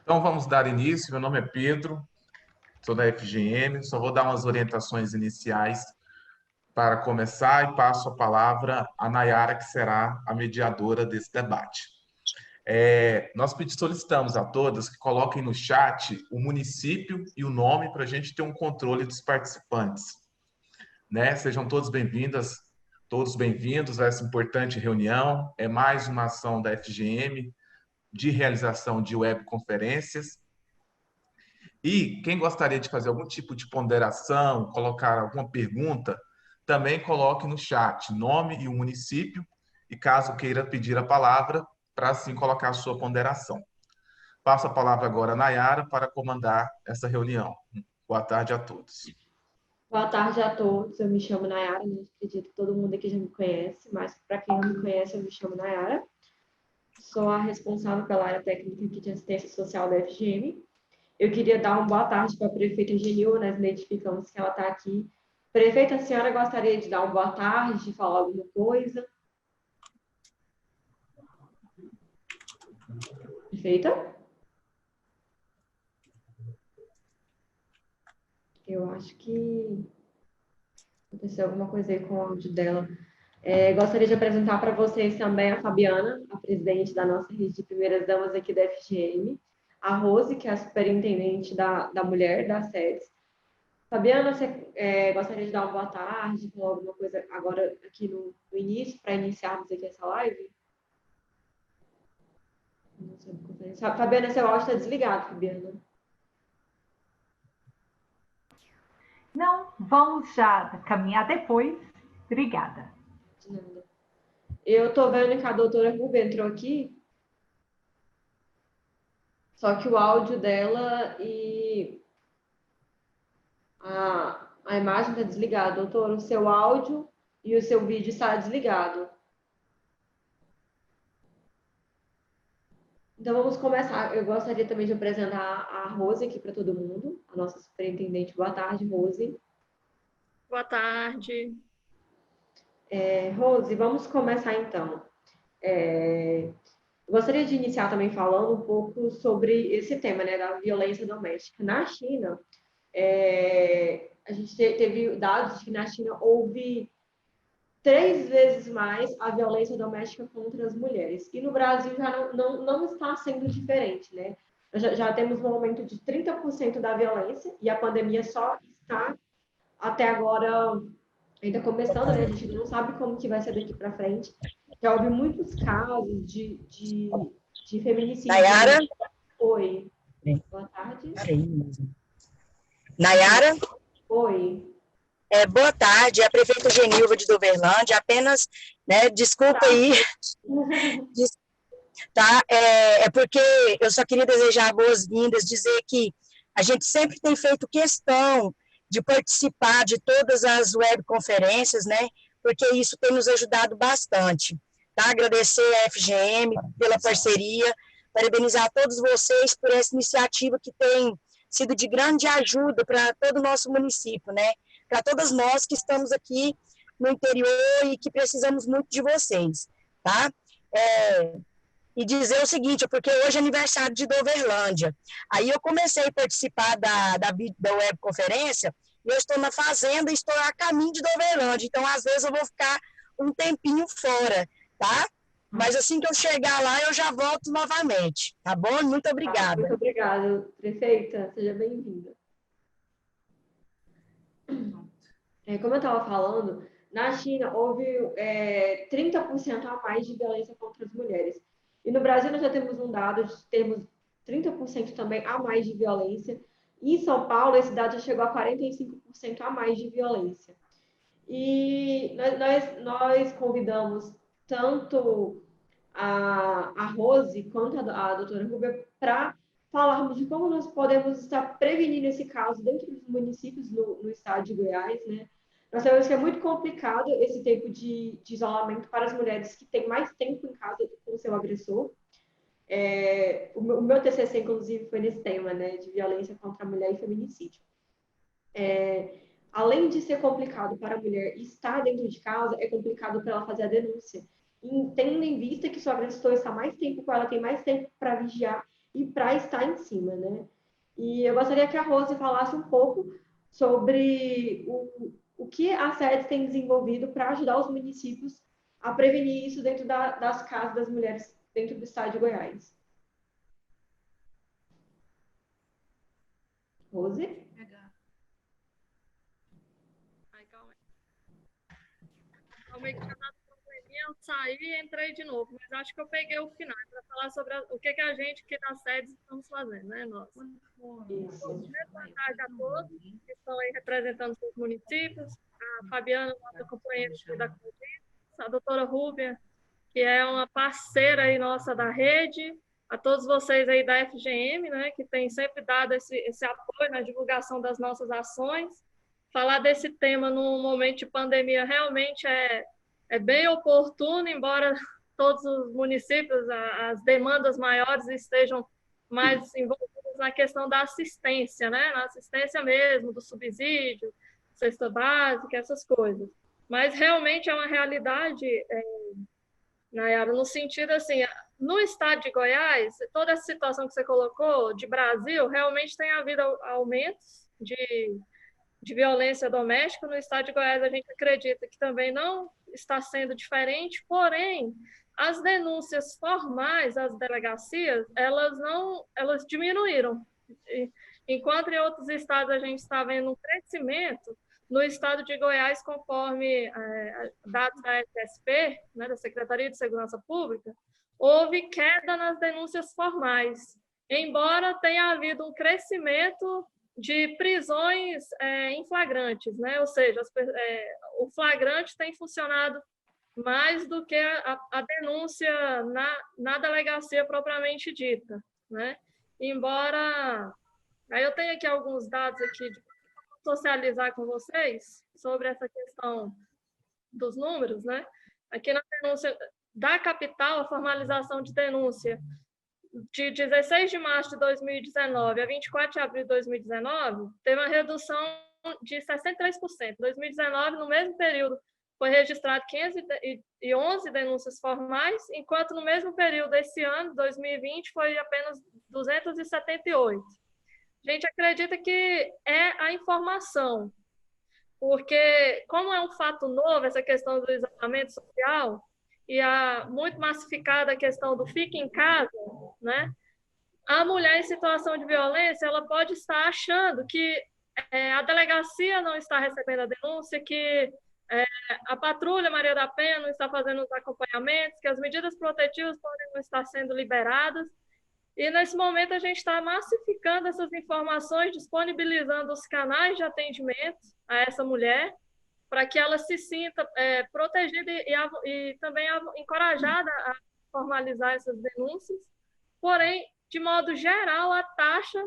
Então vamos dar início. Meu nome é Pedro, sou da FGM, só vou dar umas orientações iniciais para começar e passo a palavra à Nayara, que será a mediadora desse debate. Nós solicitamos a todas que coloquem no chat o município e o nome para a gente ter um controle dos participantes, né? Sejam todos bem-vindas, todos bem-vindos a essa importante reunião. É mais uma ação da FGM de realização de webconferências. E quem gostaria de fazer algum tipo de ponderação, colocar alguma pergunta, também coloque no chat nome e o município, e caso queira pedir a palavra, para assim colocar a sua ponderação. Passo a palavra agora a Nayara para comandar essa reunião. Boa tarde a todos. Boa tarde a todos, eu me chamo Nayara, né? Acredito que todo mundo aqui já me conhece, mas para quem não me conhece, eu me chamo Nayara. Sou a responsável pela área técnica aqui de assistência social da FGM. Eu queria dar uma boa tarde para a prefeita Genil, nós identificamos que ela está aqui. Prefeita, a senhora gostaria de dar uma boa tarde, de falar alguma coisa? Prefeita? Eu acho que aconteceu alguma coisa aí com o áudio dela. Gostaria de apresentar para vocês também a Fabiana, a presidente da nossa rede de primeiras damas aqui da FGM, a Rose, que é a superintendente da mulher da SEDES. Fabiana, você gostaria de dar uma boa tarde, falar alguma coisa agora aqui no início, para iniciarmos aqui essa live? Fabiana, seu áudio está desligado, Fabiana. Não, vamos já caminhar depois. Obrigada. De nada. Eu estou vendo que a doutora Ruby entrou aqui, só que o áudio dela e a imagem está desligada. Doutor, o seu áudio e o seu vídeo está desligado. Então, vamos começar. Eu gostaria também de apresentar a Rose aqui para todo mundo, a nossa superintendente. Boa tarde, Rose. Boa tarde. Rose, vamos começar então. Gostaria de iniciar também falando um pouco sobre esse tema, né, da violência doméstica. Na China, a gente teve dados de que na China houve 3 vezes mais a violência doméstica contra as mulheres. E no Brasil já não está sendo diferente, né? Já temos um aumento de 30% da violência e a pandemia só está até agora ainda começando, né? A gente não sabe como que vai ser daqui para frente. Já houve muitos casos de feminicídio. Nayara? Oi. Boa tarde. Nayara? Oi. Boa tarde, a prefeita Genilva de Doverlândia, apenas, né, desculpa aí, tá? Porque eu só queria desejar boas-vindas, dizer que a gente sempre tem feito questão de participar de todas as webconferências, né, porque isso tem nos ajudado bastante, tá? Agradecer a FGM pela parceria, parabenizar todos vocês por essa iniciativa que tem sido de grande ajuda para todo o nosso município, né? Para todas nós que estamos aqui no interior e que precisamos muito de vocês, tá? E dizer o seguinte, porque hoje é aniversário de Doverlândia. Aí eu comecei a participar da webconferência, e eu estou na fazenda e estou a caminho de Doverlândia, então às vezes eu vou ficar um tempinho fora, tá? Mas assim que eu chegar lá, eu já volto novamente, tá bom? Muito obrigada. Muito obrigada, prefeita. Seja bem-vinda. Como eu estava falando, na China houve 30% a mais de violência contra as mulheres. E no Brasil nós já temos um dado de termos 30% também a mais de violência. E em São Paulo, esse dado já chegou a 45% a mais de violência. E nós convidamos tanto a Rose quanto a doutora Rubia para falarmos de como nós podemos estar prevenindo esse caso dentro dos municípios no estado de Goiás, né? Nós sabemos que é muito complicado esse tempo de isolamento para as mulheres que têm mais tempo em casa com o seu agressor. O meu TCC, inclusive, foi nesse tema, né, de violência contra a mulher e feminicídio. Além de ser complicado para a mulher estar dentro de casa, é complicado para ela fazer a denúncia. E tendo em vista que seu agressor está mais tempo com ela, tem mais tempo para vigiar, e para estar em cima, né? E eu gostaria que a Rose falasse um pouco sobre o que a SEDES tem desenvolvido para ajudar os municípios a prevenir isso dentro das casas das mulheres dentro do estado de Goiás. Rose? Ai, calma aí que já tá dando probleminha, eu saí e entrei de novo, mas acho que eu peguei o final para falar sobre o que a gente aqui na SEDES estamos fazendo, né, nós? Isso. Boa tarde a todos que estão aí representando os municípios, a Fabiana, nossa companheira aqui da Condiz, a doutora Rúbia, que é uma parceira aí nossa da rede, a todos vocês aí da FGM, né, que tem sempre dado esse apoio na divulgação das nossas ações. Falar desse tema num momento de pandemia realmente é bem oportuno, embora todos os municípios, as demandas maiores estejam mais envolvidas na questão da assistência, né, na assistência mesmo, do subsídio, cesta básica, essas coisas. Mas realmente é uma realidade, Nayara, no sentido assim, no estado de Goiás, toda essa situação que você colocou de Brasil, realmente tem havido aumentos de violência doméstica. No estado de Goiás, a gente acredita que também não está sendo diferente, porém, as denúncias formais às delegacias, elas diminuíram. Enquanto em outros estados a gente está vendo um crescimento, no estado de Goiás, conforme dados da SSP, né, da Secretaria de Segurança Pública, houve queda nas denúncias formais, embora tenha havido um crescimento de prisões em flagrantes, né? Ou seja, o flagrante tem funcionado mais do que a denúncia na delegacia propriamente dita, né? Embora... Aí eu tenho aqui alguns dados aqui de socializar com vocês sobre essa questão dos números, né? Aqui na denúncia da capital, a formalização de denúncia de 16 de março de 2019 a 24 de abril de 2019, teve uma redução de 63%. Em 2019, no mesmo período, foi registrado 511 denúncias formais, enquanto no mesmo período desse ano, 2020, foi apenas 278. A gente acredita que é a informação, porque como é um fato novo essa questão do isolamento social e muito massificada a questão do fique em casa, né? A mulher em situação de violência, ela pode estar achando que a delegacia não está recebendo a denúncia, que a patrulha Maria da Penha não está fazendo os acompanhamentos, que as medidas protetivas podem não estar sendo liberadas. E, nesse momento, a gente está massificando essas informações, disponibilizando os canais de atendimento a essa mulher, para que ela se sinta protegida e também encorajada a formalizar essas denúncias. Porém, de modo geral, a taxa,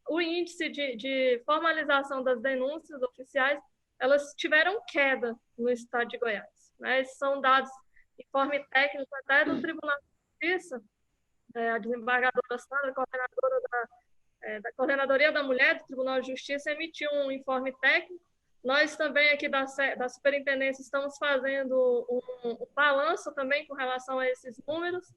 o índice de formalização das denúncias oficiais, elas tiveram queda no estado de Goiás, né? Esses são dados, informe técnico até do Tribunal de Justiça, a desembargadora Sandra, coordenadora da Coordenadoria da Mulher do Tribunal de Justiça, emitiu um informe técnico. Nós também aqui da Superintendência estamos fazendo um balanço também com relação a esses números.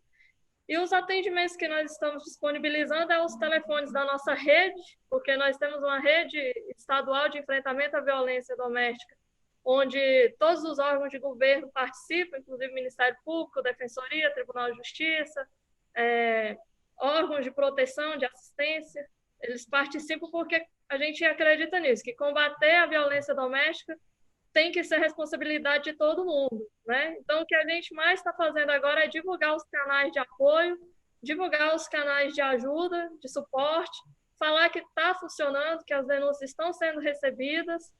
E os atendimentos que nós estamos disponibilizando é os telefones da nossa rede, porque nós temos uma rede estadual de enfrentamento à violência doméstica, onde todos os órgãos de governo participam, inclusive o Ministério Público, Defensoria, Tribunal de Justiça, órgãos de proteção, de assistência, eles participam porque a gente acredita nisso, que combater a violência doméstica tem que ser responsabilidade de todo mundo, né? Então, o que a gente mais está fazendo agora é divulgar os canais de apoio, divulgar os canais de ajuda, de suporte, falar que está funcionando, que as denúncias estão sendo recebidas.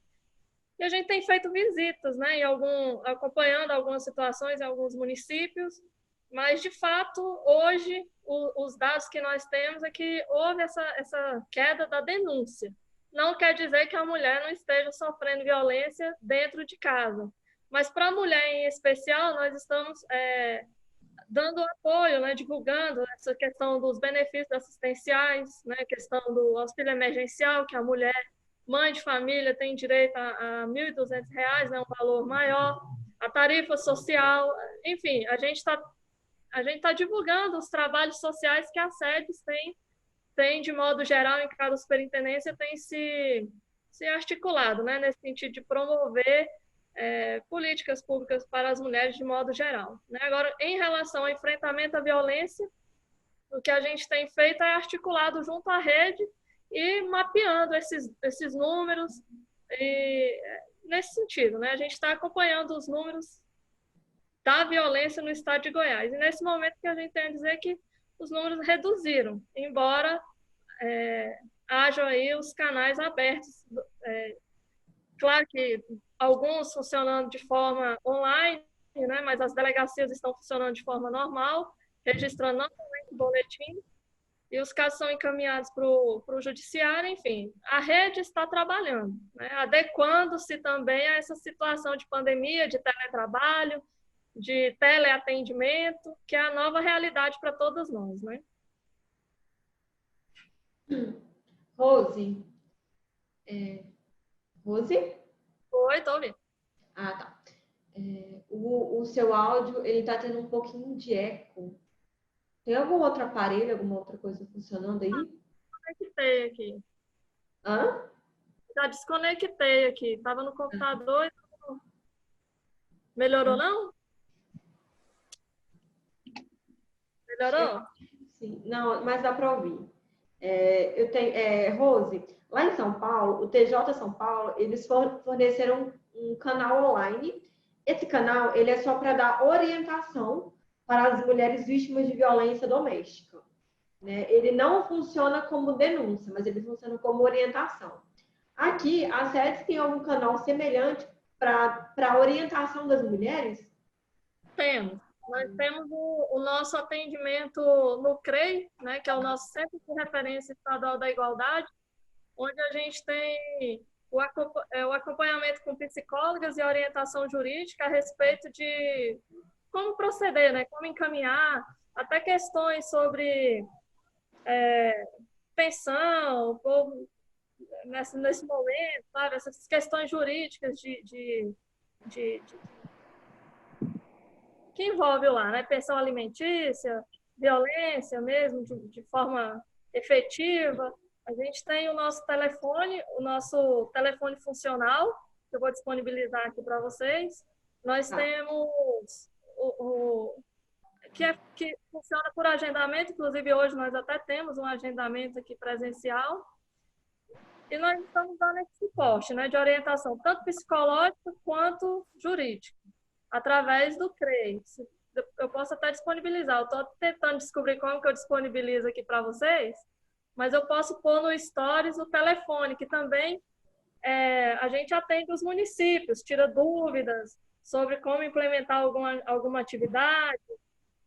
E a gente tem feito visitas, né, acompanhando algumas situações em alguns municípios, mas, de fato, hoje, os dados que nós temos é que houve essa queda da denúncia. Não quer dizer que a mulher não esteja sofrendo violência dentro de casa. Mas, para a mulher em especial, nós estamos dando apoio, né, divulgando essa questão dos benefícios assistenciais, né, a questão do auxílio emergencial, que a mulher, mãe de família, tem direito a R$ 1.200, né, um valor maior, a tarifa social, enfim, a gente está divulgando os trabalhos sociais que a SEDES tem tem, de modo geral, em cada superintendência, tem se articulado, né, nesse sentido de promover políticas públicas para as mulheres de modo geral. Né? Agora, em relação ao enfrentamento à violência, o que a gente tem feito é articulado junto à rede e mapeando esses números, e, nesse sentido, né? A gente está acompanhando os números da violência no estado de Goiás. E nesse momento que a gente tem a dizer que os números reduziram, embora hajam aí os canais abertos. Claro que alguns funcionando de forma online, né? Mas as delegacias estão funcionando de forma normal, registrando normalmente o boletim, e os casos são encaminhados para o judiciário, enfim. A rede está trabalhando, né? Adequando-se também a essa situação de pandemia, de teletrabalho, de teleatendimento, que é a nova realidade para todos nós, né? Rose? Rose? Oi, tô ouvindo. Ah, tá. O seu áudio, ele tá tendo um pouquinho de eco. Tem algum outro aparelho, alguma outra coisa funcionando aí? Desconectei aqui. Hã? Já desconectei aqui. Estava no computador e melhorou, não? Melhorou? Sim, não, mas dá para ouvir. Eu tenho, Rose, lá em São Paulo, o TJ São Paulo, eles forneceram um canal online. Esse canal, ele é só para dar orientação para as mulheres vítimas de violência doméstica, né? Ele não funciona como denúncia, mas ele funciona como orientação. Aqui, a SEDES tem algum canal semelhante para orientação das mulheres? Temos. Nós temos o nosso atendimento no CREI, né, que é o nosso Centro de Referência Estadual da Igualdade, onde a gente tem o acompanhamento com psicólogas e orientação jurídica a respeito de como proceder, né, como encaminhar, até questões sobre pensão, nesse momento, sabe, essas questões jurídicas de que envolve lá, né? Pensão alimentícia, violência mesmo, de forma efetiva. A gente tem o nosso telefone funcional, que eu vou disponibilizar aqui para vocês. Nós temos que funciona por agendamento, inclusive hoje nós até temos um agendamento aqui presencial. E nós estamos dando esse suporte, né, de orientação, tanto psicológica quanto jurídica, através do CREI. Eu posso até disponibilizar, eu estou tentando descobrir como que eu disponibilizo aqui para vocês, mas eu posso pôr no Stories o telefone, que também a gente atende os municípios, tira dúvidas sobre como implementar alguma atividade.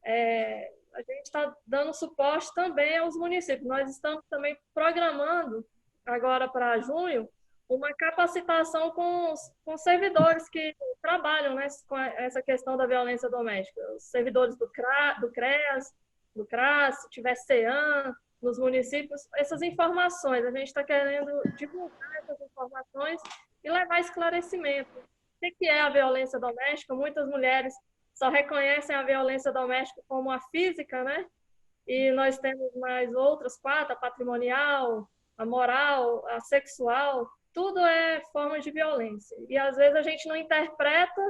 A gente está dando suporte também aos municípios. Nós estamos também programando, agora para junho, uma capacitação com servidores que trabalham, né, com essa questão da violência doméstica. Os servidores do CREAS, do CRAS, se tiver CEAM, nos municípios, essas informações. A gente está querendo divulgar essas informações e levar esclarecimento. O que é a violência doméstica? Muitas mulheres só reconhecem a violência doméstica como a física, né? E nós temos mais outras 4, a patrimonial, a moral, a sexual, tudo é forma de violência. E às vezes a gente não interpreta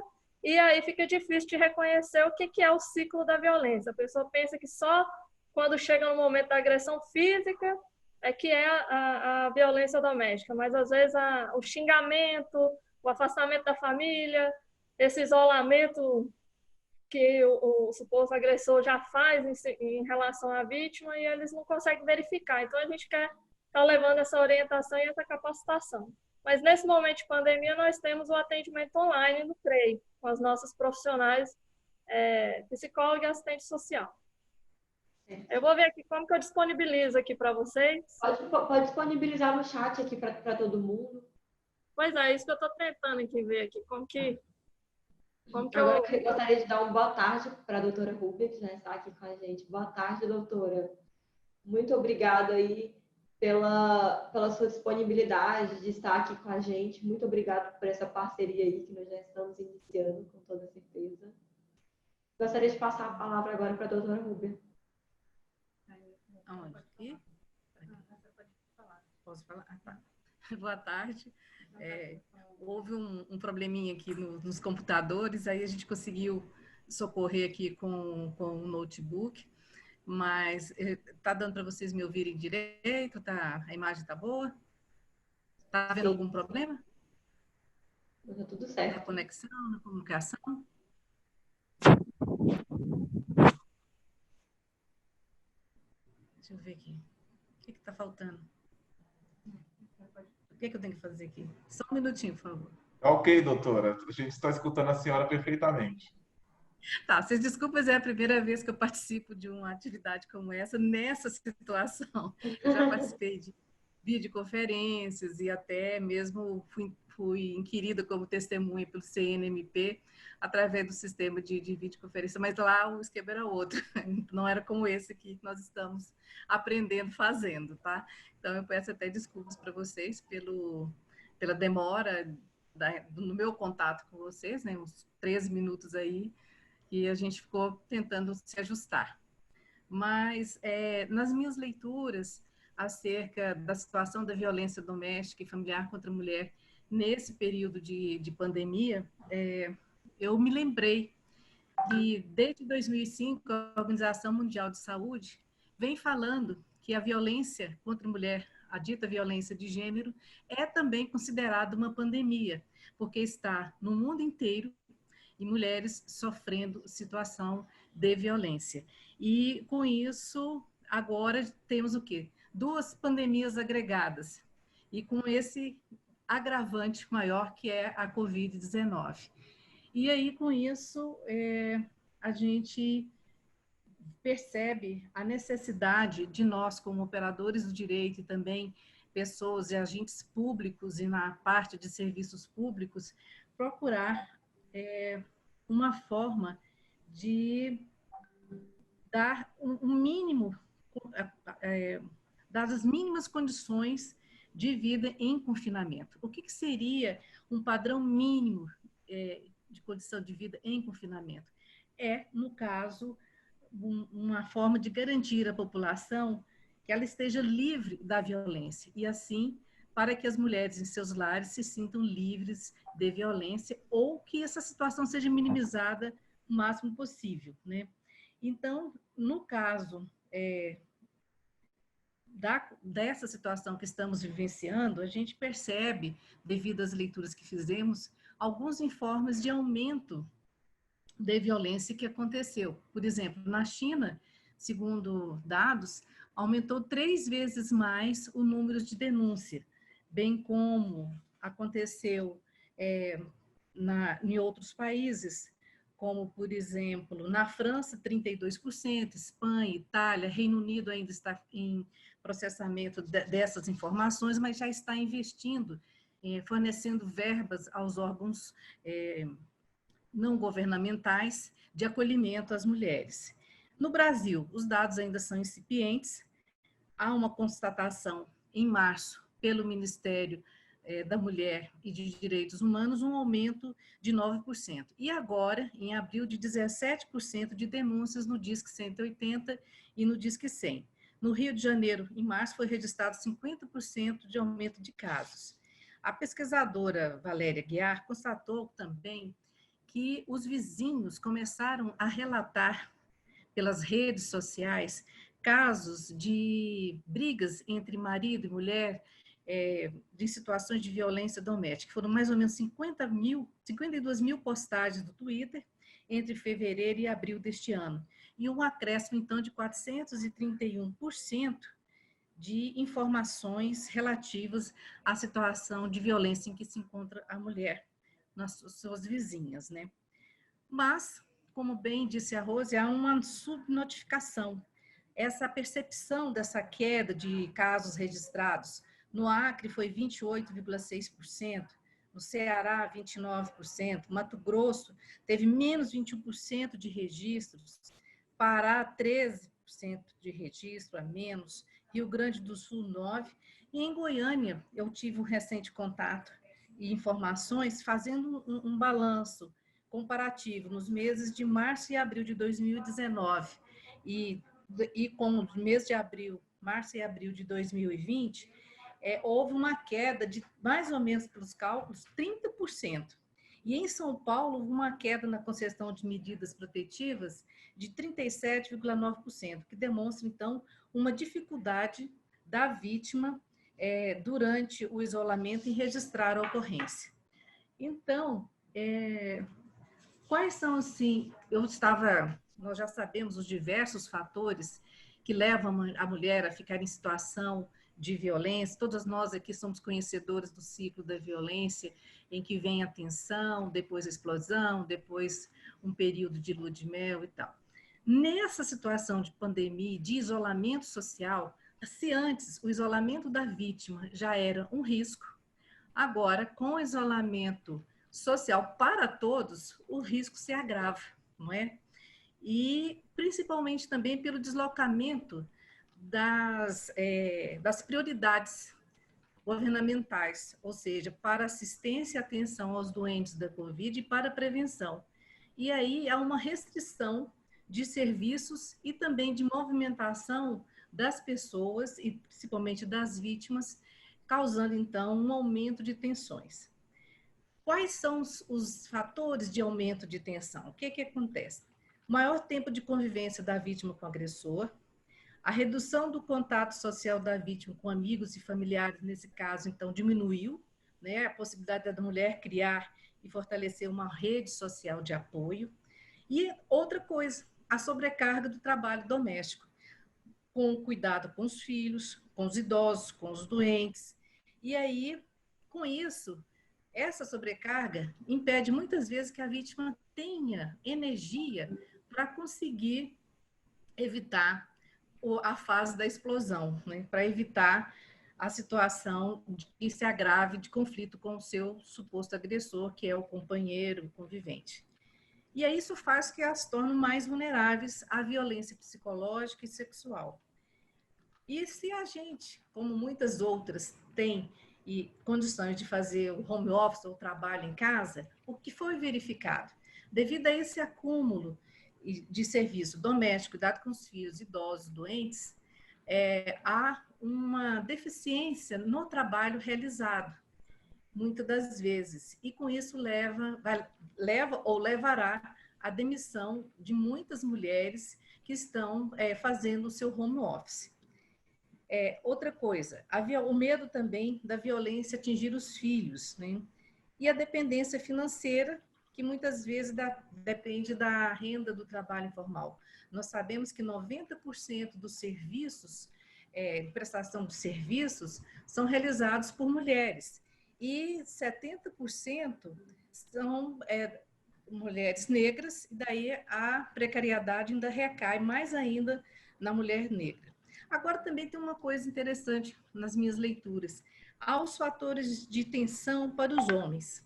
e aí fica difícil de reconhecer o que é o ciclo da violência. A pessoa pensa que só quando chega no momento da agressão física é que é a violência doméstica, mas às vezes o xingamento, o afastamento da família, esse isolamento que o suposto agressor já faz em relação à vítima e eles não conseguem verificar. Então, a gente quer estar levando essa orientação e essa capacitação. Mas, nesse momento de pandemia, nós temos o atendimento online no CREI, com as nossas profissionais, psicóloga e assistente social. Eu vou ver aqui como que eu disponibilizo aqui para vocês. Pode disponibilizar no chat aqui para todo mundo. Pois é, isso que eu estou tentando aqui ver aqui, Agora eu gostaria de dar uma boa tarde para a doutora Rúbia, que já está aqui com a gente. Boa tarde, doutora. Muito obrigada aí pela sua disponibilidade de estar aqui com a gente. Muito obrigada por essa parceria aí que nós já estamos iniciando, com toda certeza. Gostaria de passar a palavra agora para a doutora Rúbia. Aonde? Aqui? Posso falar? Ah, tá. Boa tarde. Houve um probleminha aqui nos computadores, aí a gente conseguiu socorrer aqui com o notebook, mas está dando para vocês me ouvirem direito? A imagem está boa? Está havendo algum problema? Tá tudo Na certo. conexão, na comunicação? Deixa eu ver aqui. O que está faltando? O que eu tenho que fazer aqui? Só um minutinho, por favor. Ok, doutora. A gente está escutando a senhora perfeitamente. Tá, vocês desculpem, mas é a primeira vez que eu participo de uma atividade como essa, nessa situação. Eu já participei de videoconferências e até mesmo fui inquirida como testemunha pelo CNMP através do sistema de videoconferência, mas lá o esquema era outro, não era como esse aqui que nós estamos aprendendo, fazendo, tá? Então, eu peço até desculpas para vocês pela demora no meu contato com vocês, né, uns 13 minutos aí, que a gente ficou tentando se ajustar. Mas, nas minhas leituras acerca da situação da violência doméstica e familiar contra a mulher nesse período de pandemia, eu me lembrei que, desde 2005, a Organização Mundial de Saúde vem falando que a violência contra a mulher, a dita violência de gênero, é também considerada uma pandemia, porque está no mundo inteiro e mulheres sofrendo situação de violência. E, com isso, agora temos o quê? 2 pandemias agregadas, e com esse agravante maior que é a Covid-19. E aí, com isso, a gente percebe a necessidade de nós, como operadores do direito e também pessoas e agentes públicos e na parte de serviços públicos, procurar uma forma de dar um mínimo, dar as mínimas condições de vida em confinamento. O que seria um padrão mínimo de condição de vida em confinamento? No caso, uma forma de garantir à população que ela esteja livre da violência e, assim, para que as mulheres em seus lares se sintam livres de violência ou que essa situação seja minimizada o máximo possível, né? Então, no caso dessa situação que estamos vivenciando, a gente percebe, devido às leituras que fizemos, alguns informes de aumento de violência que aconteceu. Por exemplo, na China, segundo dados, aumentou 3 vezes mais o número de denúncia, bem como aconteceu em outros países, como, por exemplo, na França, 32%, Espanha, Itália, Reino Unido ainda está em processamento dessas informações, mas já está investindo, fornecendo verbas aos órgãos não governamentais de acolhimento às mulheres. No Brasil, os dados ainda são incipientes. Há uma constatação em março pelo Ministério da Mulher e de Direitos Humanos, um aumento de 9%. E agora, em abril, de 17% de denúncias no Disque 180 e no Disque 100. No Rio de Janeiro, em março, foi registrado 50% de aumento de casos. A pesquisadora Valéria Guiar constatou também que os vizinhos começaram a relatar pelas redes sociais casos de brigas entre marido e mulher, de situações de violência doméstica. Foram mais ou menos 52 mil postagens do Twitter entre fevereiro e abril deste ano. E um acréscimo, então, de 431% de informações relativas à situação de violência em que se encontra a mulher nas suas vizinhas, né? Mas, como bem disse a Rose, há uma subnotificação. Essa percepção dessa queda de casos registrados no Acre foi 28,6%, no Ceará 29%, Mato Grosso teve menos 21% de registros, Pará 13% de registro a menos, Rio Grande do Sul 9%, e em Goiânia eu tive um recente contato e informações fazendo um balanço comparativo nos meses de março e abril de 2019 e com o mês de abril, março e abril de 2020, houve uma queda de mais ou menos, pelos cálculos, 30%. E em São Paulo, houve uma queda na concessão de medidas protetivas de 37,9%, que demonstra, então, uma dificuldade da vítima durante o isolamento em registrar a ocorrência. Então, quais são, assim, nós já sabemos os diversos fatores que levam a mulher a ficar em situação de violência. Todas nós aqui somos conhecedores do ciclo da violência, em que vem a tensão, depois a explosão, depois um período de lua de mel e tal. Nessa situação de pandemia, de isolamento social, se antes o isolamento da vítima já era um risco, agora, com o isolamento social para todos, o risco se agrava, não é? E principalmente também pelo deslocamento das prioridades governamentais, ou seja, para assistência e atenção aos doentes da Covid e para prevenção. E aí há uma restrição de serviços e também de movimentação das pessoas e principalmente das vítimas, causando então um aumento de tensões. Quais são os fatores de aumento de tensão? O que acontece? Maior tempo de convivência da vítima com o agressor, a redução do contato social da vítima com amigos e familiares, nesse caso, então, diminuiu, né? A possibilidade da mulher criar e fortalecer uma rede social de apoio. E outra coisa, a sobrecarga do trabalho doméstico, com cuidado com os filhos, com os idosos, com os doentes. E aí, com isso, essa sobrecarga impede muitas vezes que a vítima tenha energia para conseguir evitar a fase da explosão, né? Para evitar a situação que se agrave de conflito com o seu suposto agressor, que é o companheiro, o convivente. E aí isso faz que as tornem mais vulneráveis à violência psicológica e sexual. E se a gente, como muitas outras, tem condições de fazer o home office ou o trabalho em casa, o que foi verificado? Devido a esse acúmulo de serviço doméstico, cuidado com os filhos, idosos, doentes, há uma deficiência no trabalho realizado, muitas das vezes, e com isso leva ou levará à demissão de muitas mulheres que estão fazendo o seu home office. Outra coisa, o medo também da violência atingir os filhos, né? E a dependência financeira, que muitas vezes depende da renda do trabalho informal. Nós sabemos que 90% dos serviços, prestação de serviços, são realizados por mulheres, e 70% são mulheres negras, e daí a precariedade ainda recai mais ainda na mulher negra. Agora, também tem uma coisa interessante nas minhas leituras. Há os fatores de tensão para os homens,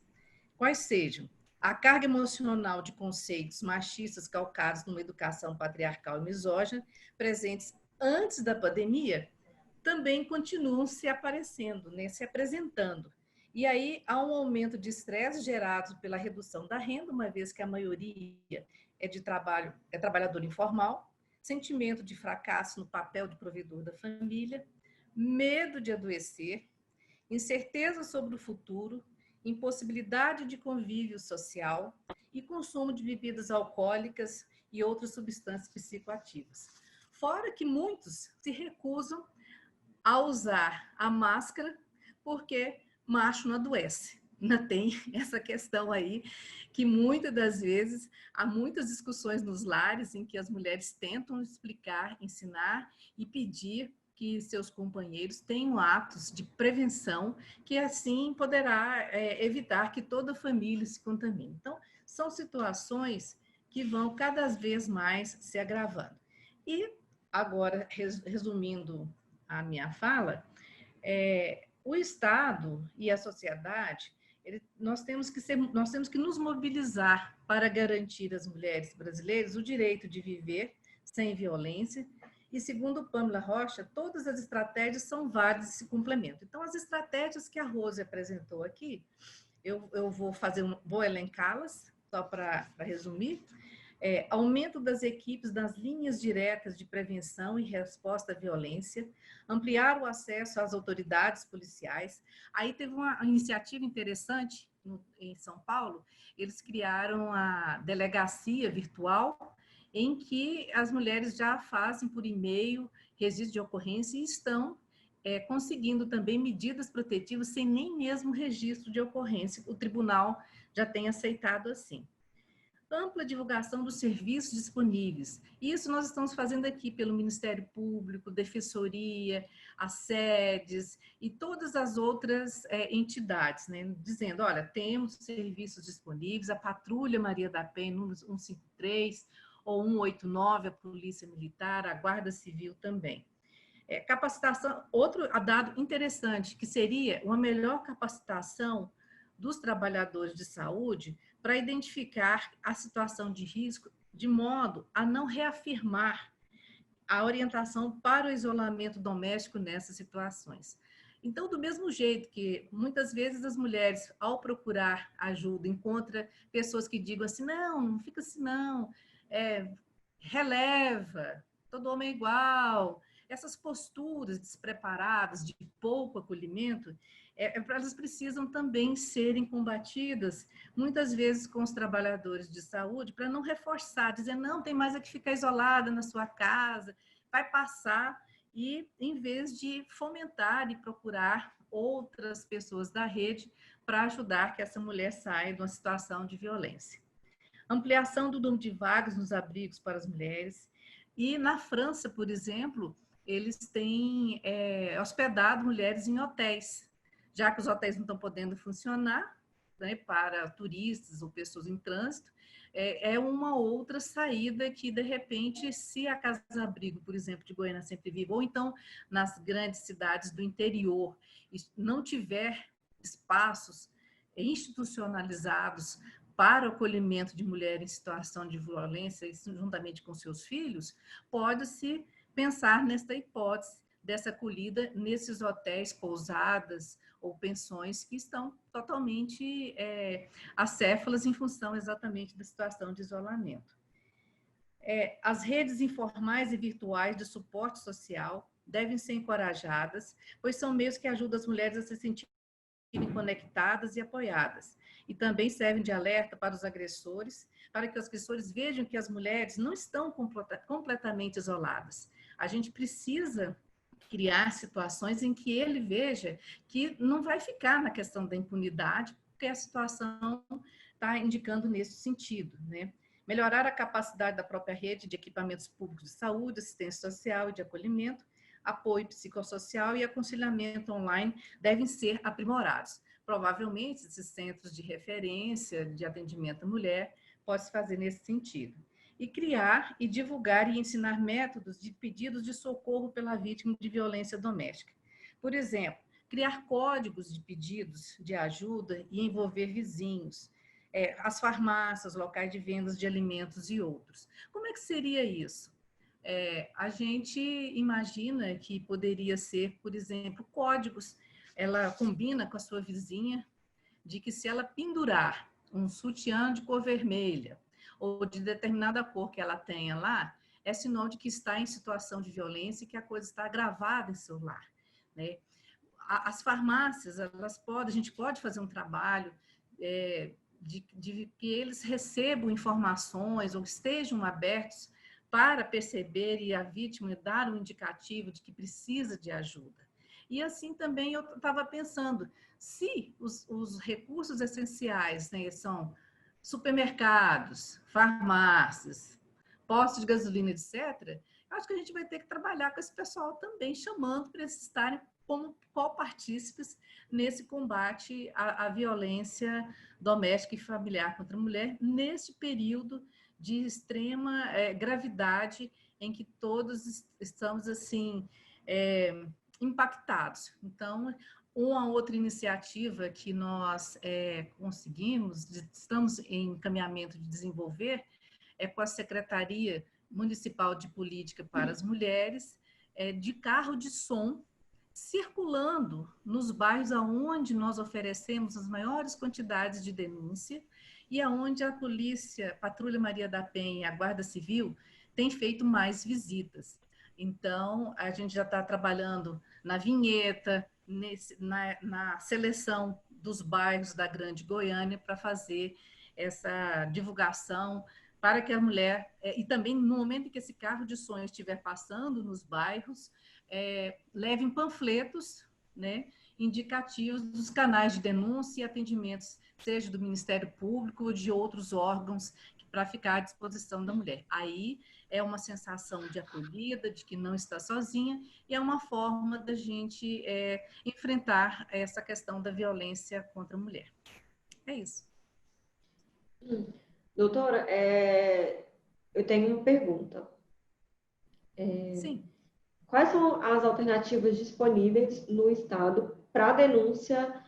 quais sejam a carga emocional de conceitos machistas calcados numa educação patriarcal e misógina, presentes antes da pandemia, também continuam se aparecendo, né, se apresentando. E aí há um aumento de estresse gerado pela redução da renda, uma vez que a maioria é trabalhador informal, sentimento de fracasso no papel de provedor da família, medo de adoecer, incerteza sobre o futuro, impossibilidade de convívio social e consumo de bebidas alcoólicas e outras substâncias psicoativas. Fora que muitos se recusam a usar a máscara porque macho não adoece. Ainda tem essa questão aí, que muitas das vezes há muitas discussões nos lares em que as mulheres tentam explicar, ensinar e pedir que seus companheiros tenham atos de prevenção, que assim poderá evitar que toda a família se contamine. Então, são situações que vão cada vez mais se agravando. E agora, resumindo a minha fala, o Estado e a sociedade, nós temos que nos mobilizar para garantir às mulheres brasileiras o direito de viver sem violência. E, segundo Pamela Rocha, todas as estratégias são válidas e se complementam. Então, as estratégias que a Rose apresentou aqui, eu vou elencá-las, só para resumir, aumento das equipes das linhas diretas de prevenção e resposta à violência, ampliar o acesso às autoridades policiais. Aí teve uma iniciativa interessante em São Paulo, eles criaram a delegacia virtual, em que as mulheres já fazem por e-mail registro de ocorrência e estão conseguindo também medidas protetivas sem nem mesmo registro de ocorrência. O tribunal já tem aceitado assim. Ampla divulgação dos serviços disponíveis. Isso nós estamos fazendo aqui pelo Ministério Público, Defensoria, as sedes e todas as outras entidades, né? Dizendo, olha, temos serviços disponíveis, a Patrulha Maria da Penha, número 153, ou 189, a Polícia Militar, a Guarda Civil também. Capacitação, outro dado interessante, que seria uma melhor capacitação dos trabalhadores de saúde para identificar a situação de risco, de modo a não reafirmar a orientação para o isolamento doméstico nessas situações. Então, do mesmo jeito que muitas vezes as mulheres, ao procurar ajuda, encontram pessoas que digam assim, não fica assim não, releva, todo homem é igual. Essas posturas despreparadas, de pouco acolhimento, elas precisam também serem combatidas, muitas vezes com os trabalhadores de saúde, para não reforçar, dizer, não, tem mais é que ficar isolada na sua casa, vai passar, e em vez de fomentar e procurar outras pessoas da rede para ajudar que essa mulher saia de uma situação de violência. Ampliação do número de vagas nos abrigos para as mulheres. E na França, por exemplo, eles têm hospedado mulheres em hotéis, já que os hotéis não estão podendo funcionar, né, para turistas ou pessoas em trânsito, é uma outra saída que, de repente, se a casa-abrigo, por exemplo, de Goiânia Sempre Viva, ou então nas grandes cidades do interior, não tiver espaços institucionalizados para o acolhimento de mulheres em situação de violência, juntamente com seus filhos, pode-se pensar nesta hipótese dessa acolhida nesses hotéis, pousadas ou pensões que estão totalmente acéfalas em função exatamente da situação de isolamento. As redes informais e virtuais de suporte social devem ser encorajadas, pois são meios que ajudam as mulheres a se sentirem conectadas e apoiadas. E também servem de alerta para os agressores, para que os agressores vejam que as mulheres não estão completamente isoladas. A gente precisa criar situações em que ele veja que não vai ficar na questão da impunidade, porque a situação está indicando nesse sentido, né? Melhorar a capacidade da própria rede de equipamentos públicos de saúde, assistência social e de acolhimento, apoio psicossocial e aconselhamento online devem ser aprimorados. Provavelmente, esses centros de referência de atendimento à mulher pode se fazer nesse sentido. E criar e divulgar e ensinar métodos de pedidos de socorro pela vítima de violência doméstica. Por exemplo, criar códigos de pedidos de ajuda e envolver vizinhos, as farmácias, locais de vendas de alimentos e outros. Como é que seria isso? A gente imagina que poderia ser, por exemplo, códigos. Ela combina com a sua vizinha de que se ela pendurar um sutiã de cor vermelha ou de determinada cor que ela tenha lá, é sinal de que está em situação de violência e que a coisa está agravada em seu lar, né? As farmácias, a gente pode fazer um trabalho de que eles recebam informações ou estejam abertos para perceber e a vítima dar um indicativo de que precisa de ajuda. E assim também eu estava pensando, se os recursos essenciais, né, são supermercados, farmácias, postos de gasolina, etc., acho que a gente vai ter que trabalhar com esse pessoal também, chamando para eles estarem como copartícipes nesse combate à violência doméstica e familiar contra a mulher, nesse período de extrema gravidade em que todos estamos assim impactados. Então, uma outra iniciativa que nós conseguimos, estamos em encaminhamento de desenvolver, é com a Secretaria Municipal de Política para as Mulheres, de carro de som, circulando nos bairros aonde nós oferecemos as maiores quantidades de denúncia e aonde a polícia, Patrulha Maria da Penha e a Guarda Civil têm feito mais visitas. Então, a gente já está trabalhando na vinheta, na seleção dos bairros da Grande Goiânia para fazer essa divulgação para que a mulher, e também no momento em que esse carro de som estiver passando nos bairros, levem panfletos, né, indicativos dos canais de denúncia e atendimentos, seja do Ministério Público ou de outros órgãos, para ficar à disposição da mulher. Aí é uma sensação de acolhida, de que não está sozinha, e é uma forma da gente enfrentar essa questão da violência contra a mulher. É isso. Doutora, eu tenho uma pergunta. Sim. Quais são as alternativas disponíveis no Estado para a denúncia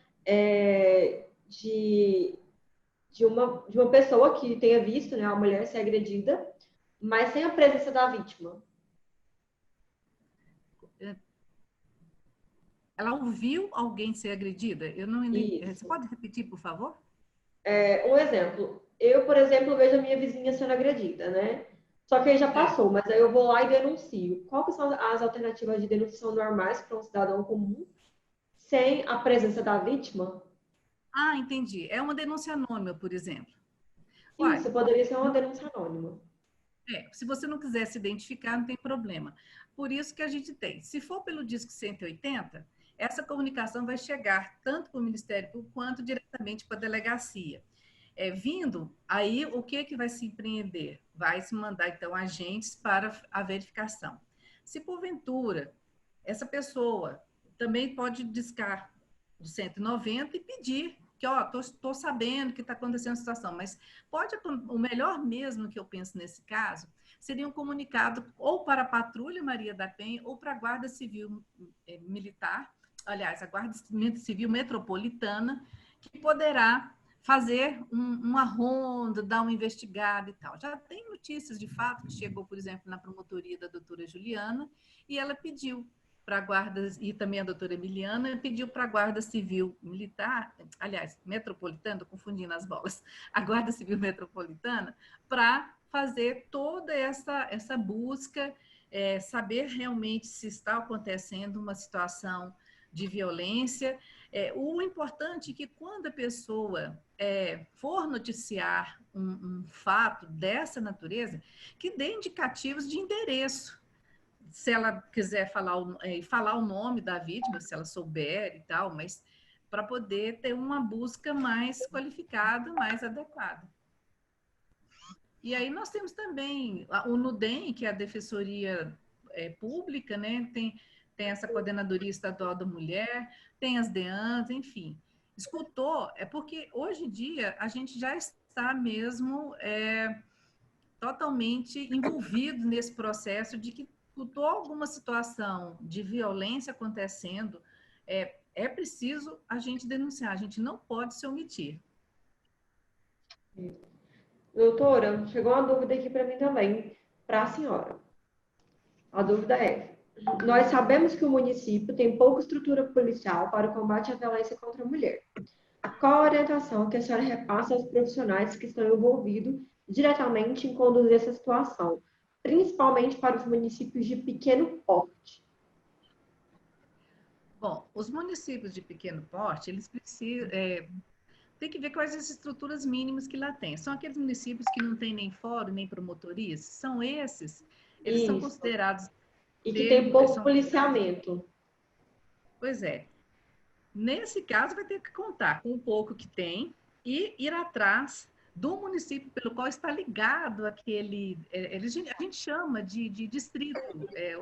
de uma pessoa que tenha visto, né, a mulher ser agredida, mas sem a presença da vítima? Ela ouviu alguém ser agredida? Eu não entendi. Isso. Você pode repetir, por favor? Um exemplo. Eu, por exemplo, vejo a minha vizinha sendo agredida, né? Só que aí já passou, mas aí eu vou lá e denuncio. Qual que são as alternativas de denúncia normais para um cidadão comum sem a presença da vítima? Ah, entendi. É uma denúncia anônima, por exemplo. Isso, poderia ser uma denúncia anônima. Se você não quiser se identificar, não tem problema. Por isso que a gente tem. Se for pelo Disque 180, essa comunicação vai chegar tanto para o Ministério Público quanto diretamente para a delegacia. Vindo, aí o que vai se empreender? Vai se mandar, então, agentes para a verificação. Se, porventura, essa pessoa também pode discar do 190 e pedir que, estou sabendo que está acontecendo a situação, mas o melhor mesmo que eu penso nesse caso seria um comunicado ou para a Patrulha Maria da Penha ou para a Guarda Civil Militar, aliás, a Guarda Civil Metropolitana, que poderá fazer uma ronda, dar uma investigada e tal. Já tem notícias de fato que chegou, por exemplo, na promotoria da doutora Juliana, e ela pediu para a Guarda, e também a doutora Emiliana, pediu para a Guarda Civil Militar, aliás, Metropolitana, estou confundindo as bolas, a Guarda Civil Metropolitana, para fazer toda essa busca, saber realmente se está acontecendo uma situação de violência. O importante é que quando a pessoa for noticiar um fato dessa natureza, que dê indicativos de endereço. Se ela quiser falar o nome da vítima, se ela souber e tal, mas para poder ter uma busca mais qualificada, mais adequada. E aí nós temos também o NUDEM, que é a Defensoria Pública, né? Tem essa Coordenadoria Estadual da Mulher, tem as DEANs, enfim. Escutou, porque hoje em dia a gente já está mesmo totalmente envolvido nesse processo de que escutou alguma situação de violência acontecendo, é preciso a gente denunciar, a gente não pode se omitir. Doutora, chegou uma dúvida aqui para mim também, para a senhora. A dúvida é: nós sabemos que o município tem pouca estrutura policial para o combate à violência contra a mulher. Qual a orientação que a senhora repassa aos profissionais que estão envolvidos diretamente em conduzir essa situação, principalmente para os municípios de pequeno porte? Bom, os municípios de pequeno porte, eles precisam... tem que ver quais as estruturas mínimas que lá tem. São aqueles municípios que não tem nem fórum, nem promotorias? São esses? Eles são considerados... E que tem pouco policiamento. Pois é. Nesse caso, vai ter que contar com o pouco que tem e ir atrás do município pelo qual está ligado aquele... a gente chama de distrito,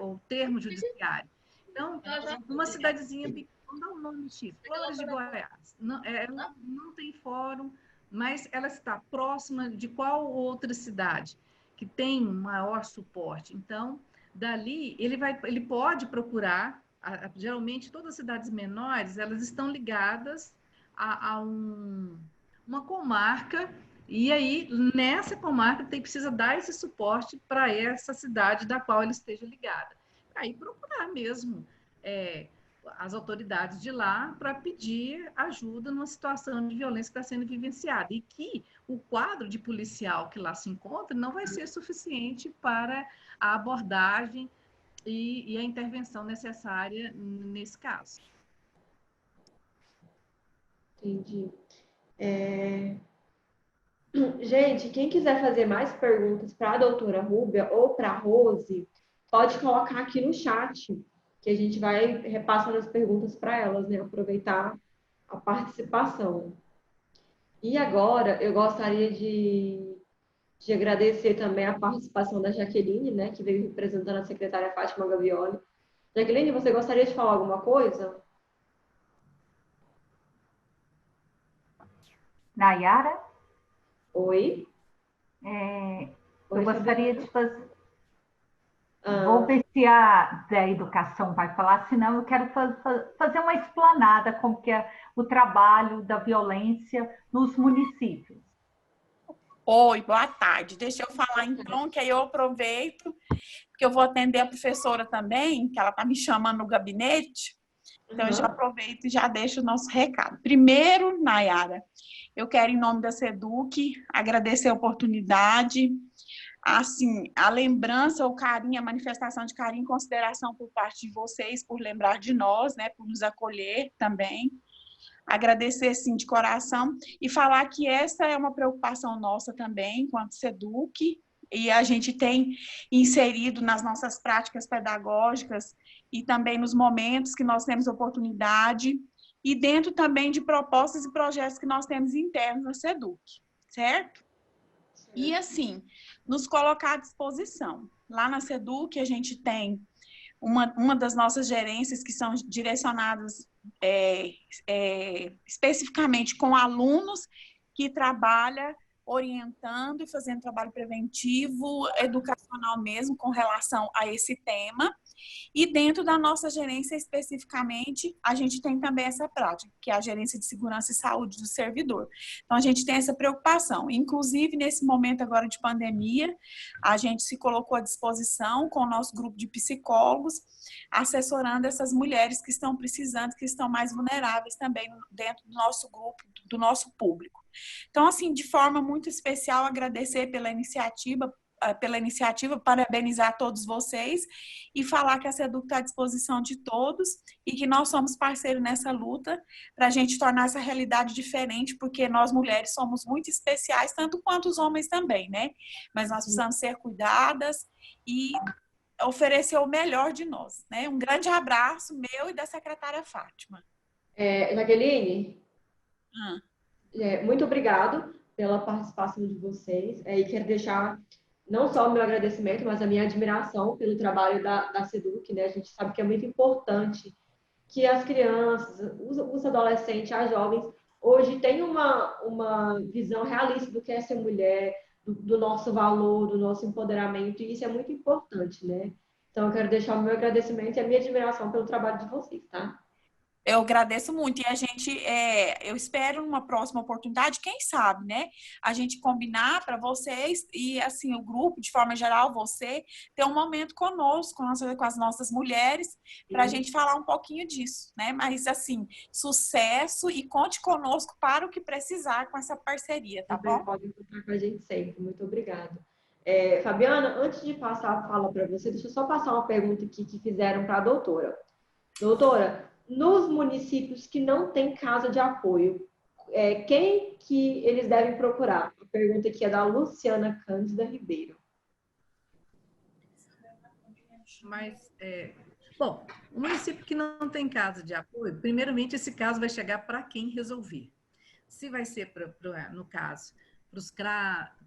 ou termo judiciário. Então, uma cidadezinha pequena, vamos dar um nome X, Flores de Goiás. Ela não tem fórum, mas ela está próxima de qual outra cidade que tem um maior suporte. Então, dali, ele pode procurar, geralmente todas as cidades menores, elas estão ligadas a uma comarca, e aí, nessa comarca, precisa dar esse suporte para essa cidade da qual ele esteja ligada. Aí procurar mesmo as autoridades de lá para pedir ajuda numa situação de violência que está sendo vivenciada e que o quadro de policial que lá se encontra não vai ser suficiente para a abordagem e a intervenção necessária nesse caso. Entendi. Gente, quem quiser fazer mais perguntas para a doutora Rúbia ou para a Rose, pode colocar aqui no chat, que a gente vai repassando as perguntas para elas, né? Aproveitar a participação. E agora, eu gostaria de agradecer também a participação da Jaqueline, né? Que veio representando a secretária Fátima Gavioli. Jaqueline, você gostaria de falar alguma coisa? Nayara? Oi? Eu gostaria de fazer... Vou ver se a da educação vai falar, senão eu quero fazer uma explanada como que é o trabalho da violência nos municípios. Oi, boa tarde. Deixa eu falar então, que aí eu aproveito, porque eu vou atender a professora também, que ela está me chamando no gabinete. Então, eu já aproveito e já deixo o nosso recado. Primeiro, Nayara, eu quero, em nome da SEDUC, agradecer a oportunidade, assim, a lembrança, o carinho, a manifestação de carinho e consideração por parte de vocês, por lembrar de nós, né, por nos acolher também. Agradecer, sim, de coração e falar que essa é uma preocupação nossa também, enquanto SEDUC, e a gente tem inserido nas nossas práticas pedagógicas e também nos momentos que nós temos oportunidade e dentro também de propostas e projetos que nós temos internos na SEDUC, certo? E, assim, nos colocar à disposição. Lá na SEDUC, a gente tem uma das nossas gerências que são direcionadas especificamente com alunos que trabalha orientando e fazendo trabalho preventivo, educacional mesmo, com relação a esse tema. E dentro da nossa gerência, especificamente, a gente tem também essa prática, que é a gerência de segurança e saúde do servidor. Então, a gente tem essa preocupação. Inclusive, nesse momento agora de pandemia, a gente se colocou à disposição com o nosso grupo de psicólogos, assessorando essas mulheres que estão precisando, que estão mais vulneráveis também dentro do nosso grupo, do nosso público. Então, assim, de forma muito especial, agradecer pela iniciativa, parabenizar todos vocês e falar que a SEDUC está à disposição de todos e que nós somos parceiros nessa luta para a gente tornar essa realidade diferente, porque nós mulheres somos muito especiais, tanto quanto os homens também, né? Mas nós precisamos ser cuidadas e oferecer o melhor de nós, né? Um grande abraço meu e da secretária Fátima. Jaqueline, muito obrigado pela participação de vocês. E quero deixar não só o meu agradecimento, mas a minha admiração pelo trabalho da SEDUC, né? A gente sabe que é muito importante que as crianças, os adolescentes, as jovens, hoje tenham uma visão realista do que é ser mulher, do nosso valor, do nosso empoderamento, e isso é muito importante, né? Então, eu quero deixar o meu agradecimento e a minha admiração pelo trabalho de vocês, tá? Eu agradeço muito e a gente, eu espero numa próxima oportunidade, quem sabe, né? A gente combinar para vocês e, assim, o grupo, de forma geral, você, ter um momento conosco, com as nossas mulheres, para a gente falar um pouquinho disso, né? Mas, assim, sucesso e conte conosco para o que precisar com essa parceria, tá bom? Podem contar com a gente sempre. Muito obrigada. Fabiana, antes de passar a fala para você, deixa eu só passar uma pergunta aqui que fizeram para a doutora. Doutora, nos municípios que não tem casa de apoio, quem que eles devem procurar? A pergunta aqui é da Luciana Cândida Ribeiro. Mas, bom, o município que não tem casa de apoio, primeiramente esse caso vai chegar para quem resolver. Se vai ser, no caso,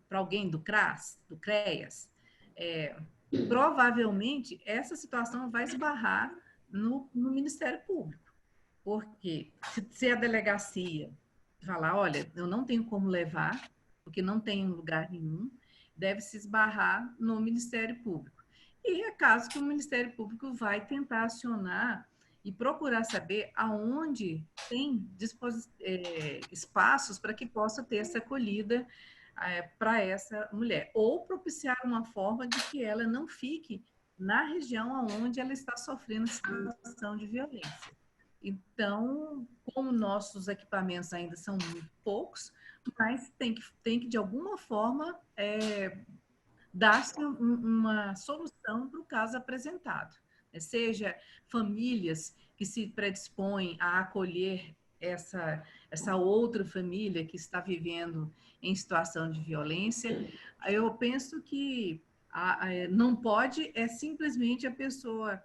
para alguém do CRAS, do CREAS, provavelmente essa situação vai esbarrar no Ministério Público. Porque se a delegacia falar, olha, eu não tenho como levar, porque não tem lugar nenhum, deve se esbarrar no Ministério Público. E é caso que o Ministério Público vai tentar acionar e procurar saber aonde tem espaços para que possa ter essa acolhida para essa mulher. Ou propiciar uma forma de que ela não fique na região onde ela está sofrendo situação de violência. Então, como nossos equipamentos ainda são muito poucos, mas tem que de alguma forma, dar-se uma solução para o caso apresentado. Seja famílias que se predispõem a acolher essa outra família que está vivendo em situação de violência, eu penso que não pode simplesmente a pessoa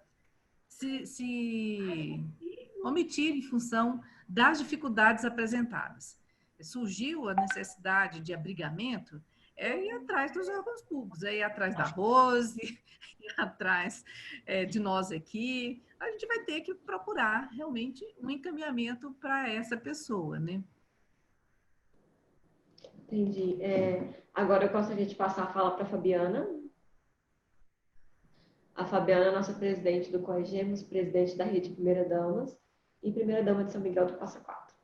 se omitir em função das dificuldades apresentadas. Surgiu a necessidade de abrigamento, ir atrás dos órgãos públicos, ir atrás da Rose, ir atrás de nós aqui. A gente vai ter que procurar realmente um encaminhamento para essa pessoa, né? Entendi. Agora eu gostaria de passar a fala para a Fabiana. A Fabiana é nossa presidente do COEGEMOS, presidente da Rede Primeira Damas e Primeira Dama de São Miguel do Passa Quatro.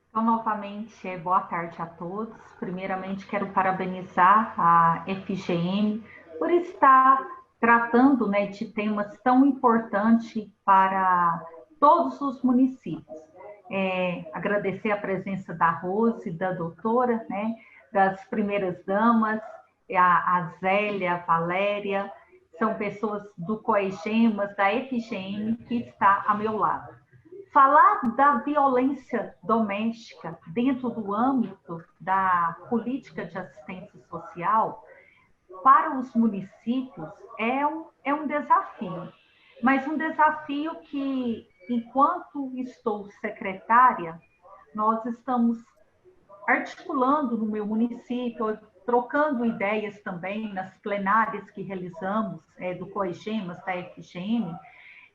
Então, novamente, boa tarde a todos. Primeiramente, quero parabenizar a FGM por estar tratando, né, de temas tão importantes para todos os municípios. Agradecer a presença da Rose, da doutora, né, das primeiras damas, a Zélia, a Valéria, são pessoas do COEGEMAS, da FGM, que está ao meu lado. Falar da violência doméstica dentro do âmbito da política de assistência social para os municípios é um desafio, mas um desafio que, enquanto estou secretária, nós estamos articulando no meu município, trocando ideias também nas plenárias que realizamos do COEGEMAS, da FGM,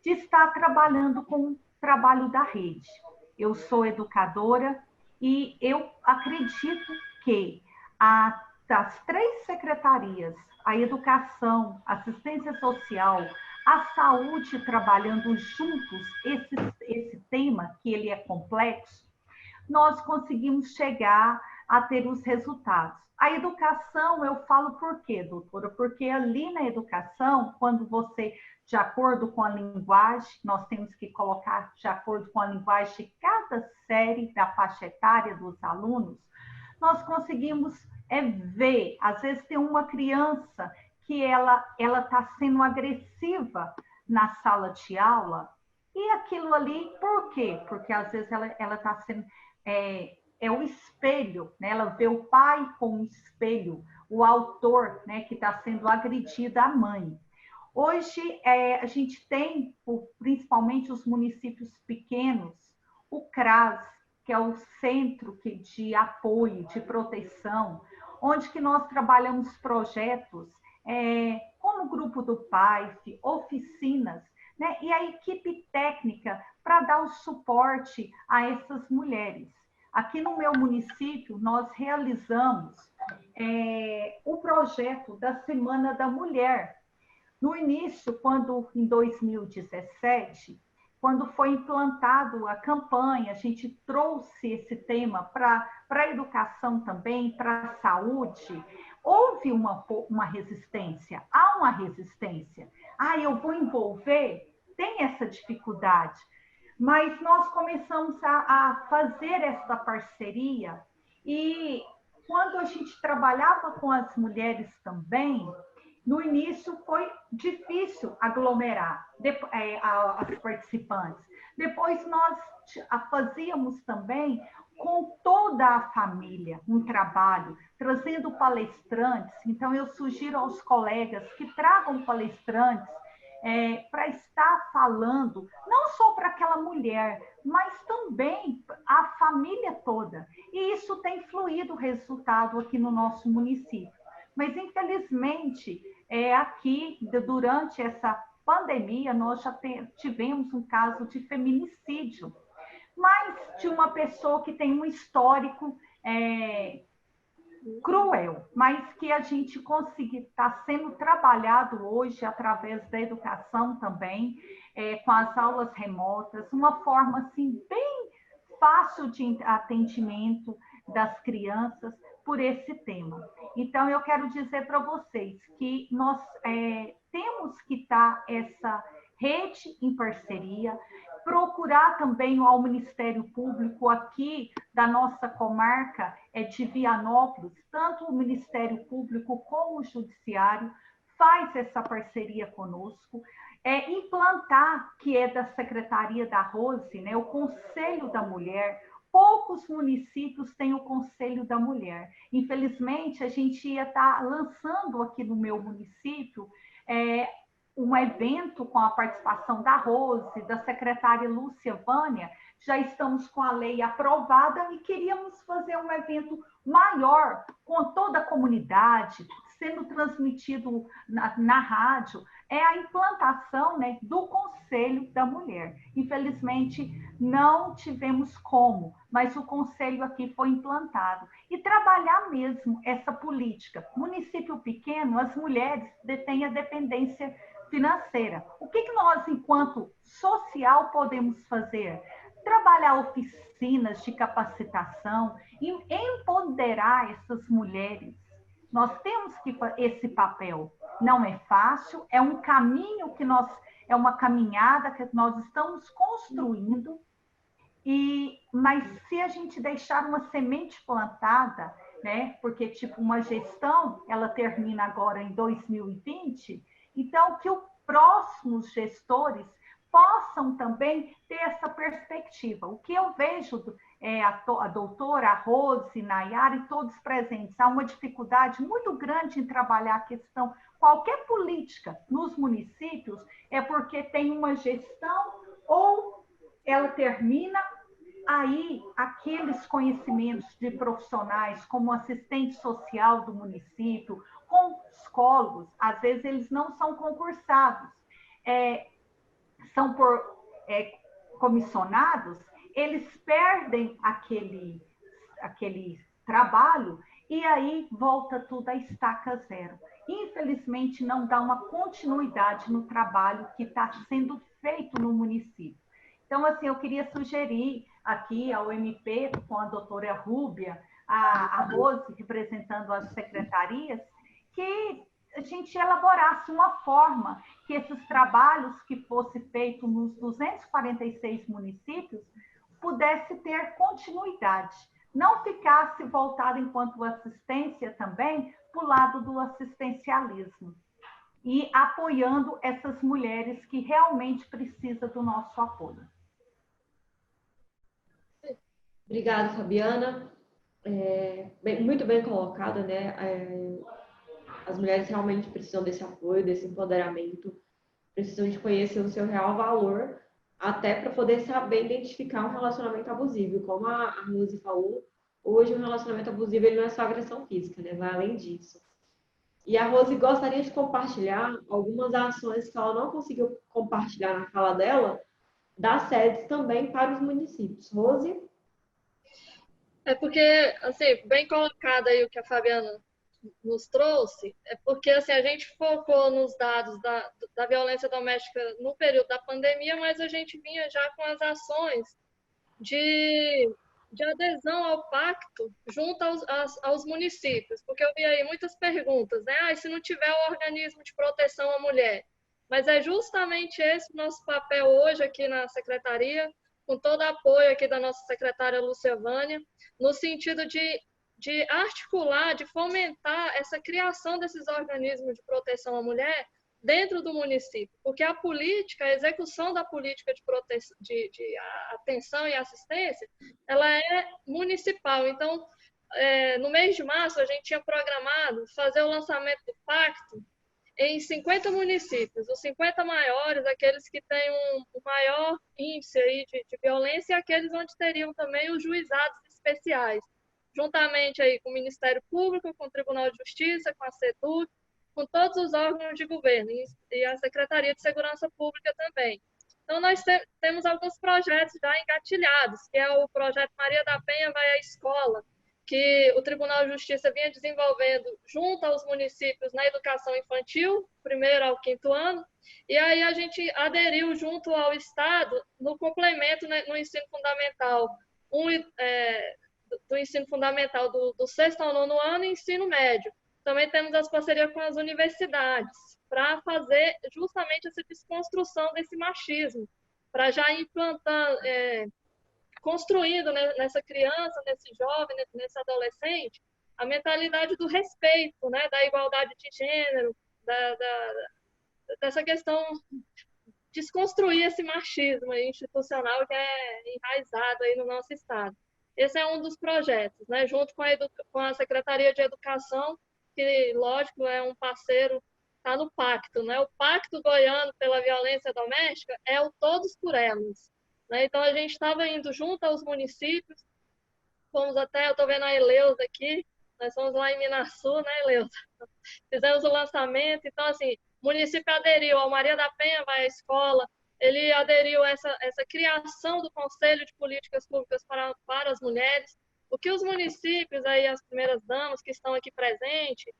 de estar trabalhando com o trabalho da rede. Eu sou educadora e eu acredito que as 3 secretarias, a educação, a assistência social, a saúde, trabalhando juntos esse tema, que ele é complexo, nós conseguimos chegar a ter os resultados. A educação, eu falo por quê, doutora? Porque ali na educação, quando você, de acordo com a linguagem, nós temos que colocar de acordo com a linguagem de cada série da faixa etária dos alunos, nós conseguimos ver, às vezes tem uma criança que ela está sendo agressiva na sala de aula, e aquilo ali, por quê? Porque às vezes ela está sendo... o espelho, né? Ela vê o pai como espelho, o autor, né, que está sendo agredida, a mãe. Hoje, a gente tem, principalmente os municípios pequenos, o CRAS, que é o Centro de Apoio, de Proteção, onde que nós trabalhamos projetos como o Grupo do PAIF, oficinas, né, e a equipe técnica para dar o suporte a essas mulheres. Aqui no meu município, nós realizamos o projeto da Semana da Mulher. No início, em 2017, quando foi implantado a campanha, a gente trouxe esse tema para a educação também, para a saúde, houve uma resistência, há uma resistência. Eu vou envolver? Tem essa dificuldade. Mas nós começamos a fazer essa parceria e quando a gente trabalhava com as mulheres também, no início foi difícil aglomerar as participantes. Depois nós fazíamos também com toda a família um trabalho, trazendo palestrantes. Então eu sugiro aos colegas que tragam palestrantes para estar falando, não só para aquela mulher, mas também a família toda. E isso tem fluído resultado aqui no nosso município. Mas, infelizmente, aqui, durante essa pandemia, nós já tivemos um caso de feminicídio, mas de uma pessoa que tem um histórico cruel, mas que a gente está sendo trabalhado hoje através da educação também, com as aulas remotas, uma forma assim bem fácil de atendimento das crianças por esse tema. Então, eu quero dizer para vocês que nós temos que estar essa rede em parceria, procurar também ao Ministério Público aqui da nossa comarca de Vianópolis, tanto o Ministério Público como o Judiciário faz essa parceria conosco, implantar, que é da Secretaria da Rose, né, o Conselho da Mulher. Poucos municípios têm o Conselho da Mulher. Infelizmente, a gente ia estar lançando aqui no meu município um evento com a participação da Rose, da secretária Lúcia Vânia. Já estamos com a lei aprovada e queríamos fazer um evento maior, com toda a comunidade, sendo transmitido na rádio, a implantação, né, do Conselho da Mulher. Infelizmente, não tivemos como, mas o Conselho aqui foi implantado. E trabalhar mesmo essa política. Município pequeno, as mulheres detêm a dependência financeira. O que nós, enquanto social, podemos fazer? Trabalhar oficinas de capacitação e empoderar essas mulheres. Nós temos que esse papel. Não é fácil, é um caminho é uma caminhada que nós estamos construindo, mas se a gente deixar uma semente plantada, né, porque tipo uma gestão, ela termina agora em 2020, então que os próximos gestores possam também ter essa perspectiva. O que eu vejo a doutora, a Rose, Nayara e todos presentes, há uma dificuldade muito grande em trabalhar a questão, qualquer política nos municípios, porque tem uma gestão ou ela termina, aí aqueles conhecimentos de profissionais, como assistente social do município, com psicólogos, às vezes eles não são concursados, são comissionados, eles perdem aquele trabalho e aí volta tudo a estaca zero. Infelizmente, não dá uma continuidade no trabalho que está sendo feito no município. Então, assim, eu queria sugerir aqui ao MP, com a doutora Rúbia, a Rose, representando as secretarias, que a gente elaborasse uma forma que esses trabalhos que fosse feito nos 246 municípios pudesse ter continuidade, não ficasse voltado enquanto assistência também para o lado do assistencialismo e apoiando essas mulheres que realmente precisam do nosso apoio. Obrigada, Fabiana. Muito bem colocada, né? As mulheres realmente precisam desse apoio, desse empoderamento, precisam de conhecer o seu real valor, até para poder saber identificar um relacionamento abusivo. Como a Rose falou, hoje um relacionamento abusivo ele não é só agressão física, né? Vai além disso. E a Rose gostaria de compartilhar algumas ações que ela não conseguiu compartilhar na fala dela, das sedes também para os municípios. Rose? Porque, assim, bem colocado aí o que a Fabiana nos trouxe, porque assim, a gente focou nos dados da violência doméstica no período da pandemia, mas a gente vinha já com as ações de adesão ao pacto junto aos municípios, porque eu vi aí muitas perguntas, né? Se não tiver o organismo de proteção à mulher, mas é justamente esse o nosso papel hoje aqui na Secretaria, com todo o apoio aqui da nossa secretária Lúcia Vânia, no sentido de articular, de fomentar essa criação desses organismos de proteção à mulher dentro do município, porque a política, a execução da política de proteção, de atenção e assistência, ela é municipal. Então, no mês de março, a gente tinha programado fazer o lançamento do pacto em 50 municípios, os 50 maiores, aqueles que têm um maior índice aí de violência, e aqueles onde teriam também os juizados especiais, juntamente aí com o Ministério Público, com o Tribunal de Justiça, com a SEDUC, com todos os órgãos de governo e a Secretaria de Segurança Pública também. Então, nós temos alguns projetos já engatilhados, que é o projeto Maria da Penha Vai à Escola, que o Tribunal de Justiça vinha desenvolvendo junto aos municípios na educação infantil, primeiro ao 5º ano, e aí a gente aderiu junto ao Estado no complemento, né, no ensino fundamental, do ensino fundamental do 6º ao 9º ano e ensino médio. Também temos as parcerias com as universidades, para fazer justamente essa desconstrução desse machismo, para já implantar, construindo, né, nessa criança, nesse jovem, nesse adolescente, a mentalidade do respeito, né, da igualdade de gênero, dessa questão, desconstruir esse machismo institucional que é enraizado aí no nosso Estado. Esse é um dos projetos, né, junto com a Secretaria de Educação, que, lógico, é um parceiro, está no pacto, né? O Pacto Goiano pela Violência Doméstica é o Todos por Elas, né? Então, a gente estava indo junto aos municípios, fomos até, eu estou vendo a Eleusa aqui, nós fomos lá em Minasul, né, Eleusa? Fizemos o lançamento, então, assim, o município aderiu ao Maria da Penha Vai à Escola, ele aderiu a essa criação do Conselho de Políticas Públicas para as Mulheres, o que os municípios, aí, as primeiras damas que estão aqui presentes,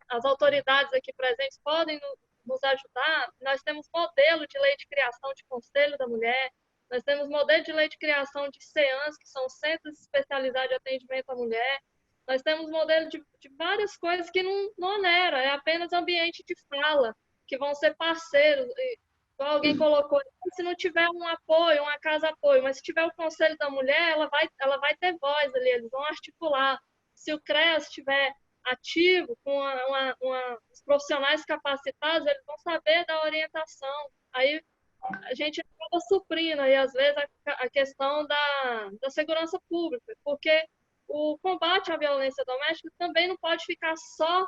as autoridades aqui presentes podem nos ajudar. Nós temos modelo de lei de criação de Conselho da Mulher, nós temos modelo de lei de criação de CEANs, que são Centros Especializados de Atendimento à Mulher, nós temos modelo de várias coisas que não onera, é apenas ambiente de fala, que vão ser parceiros. Igual alguém colocou, se não tiver um apoio, uma casa-apoio, mas se tiver o Conselho da Mulher, ela vai ter voz ali, eles vão articular. Se o CREAS estiver ativo, com os profissionais capacitados, eles vão saber da orientação. Aí a gente acaba suprindo, aí, às vezes, a questão da segurança pública, porque o combate à violência doméstica também não pode ficar só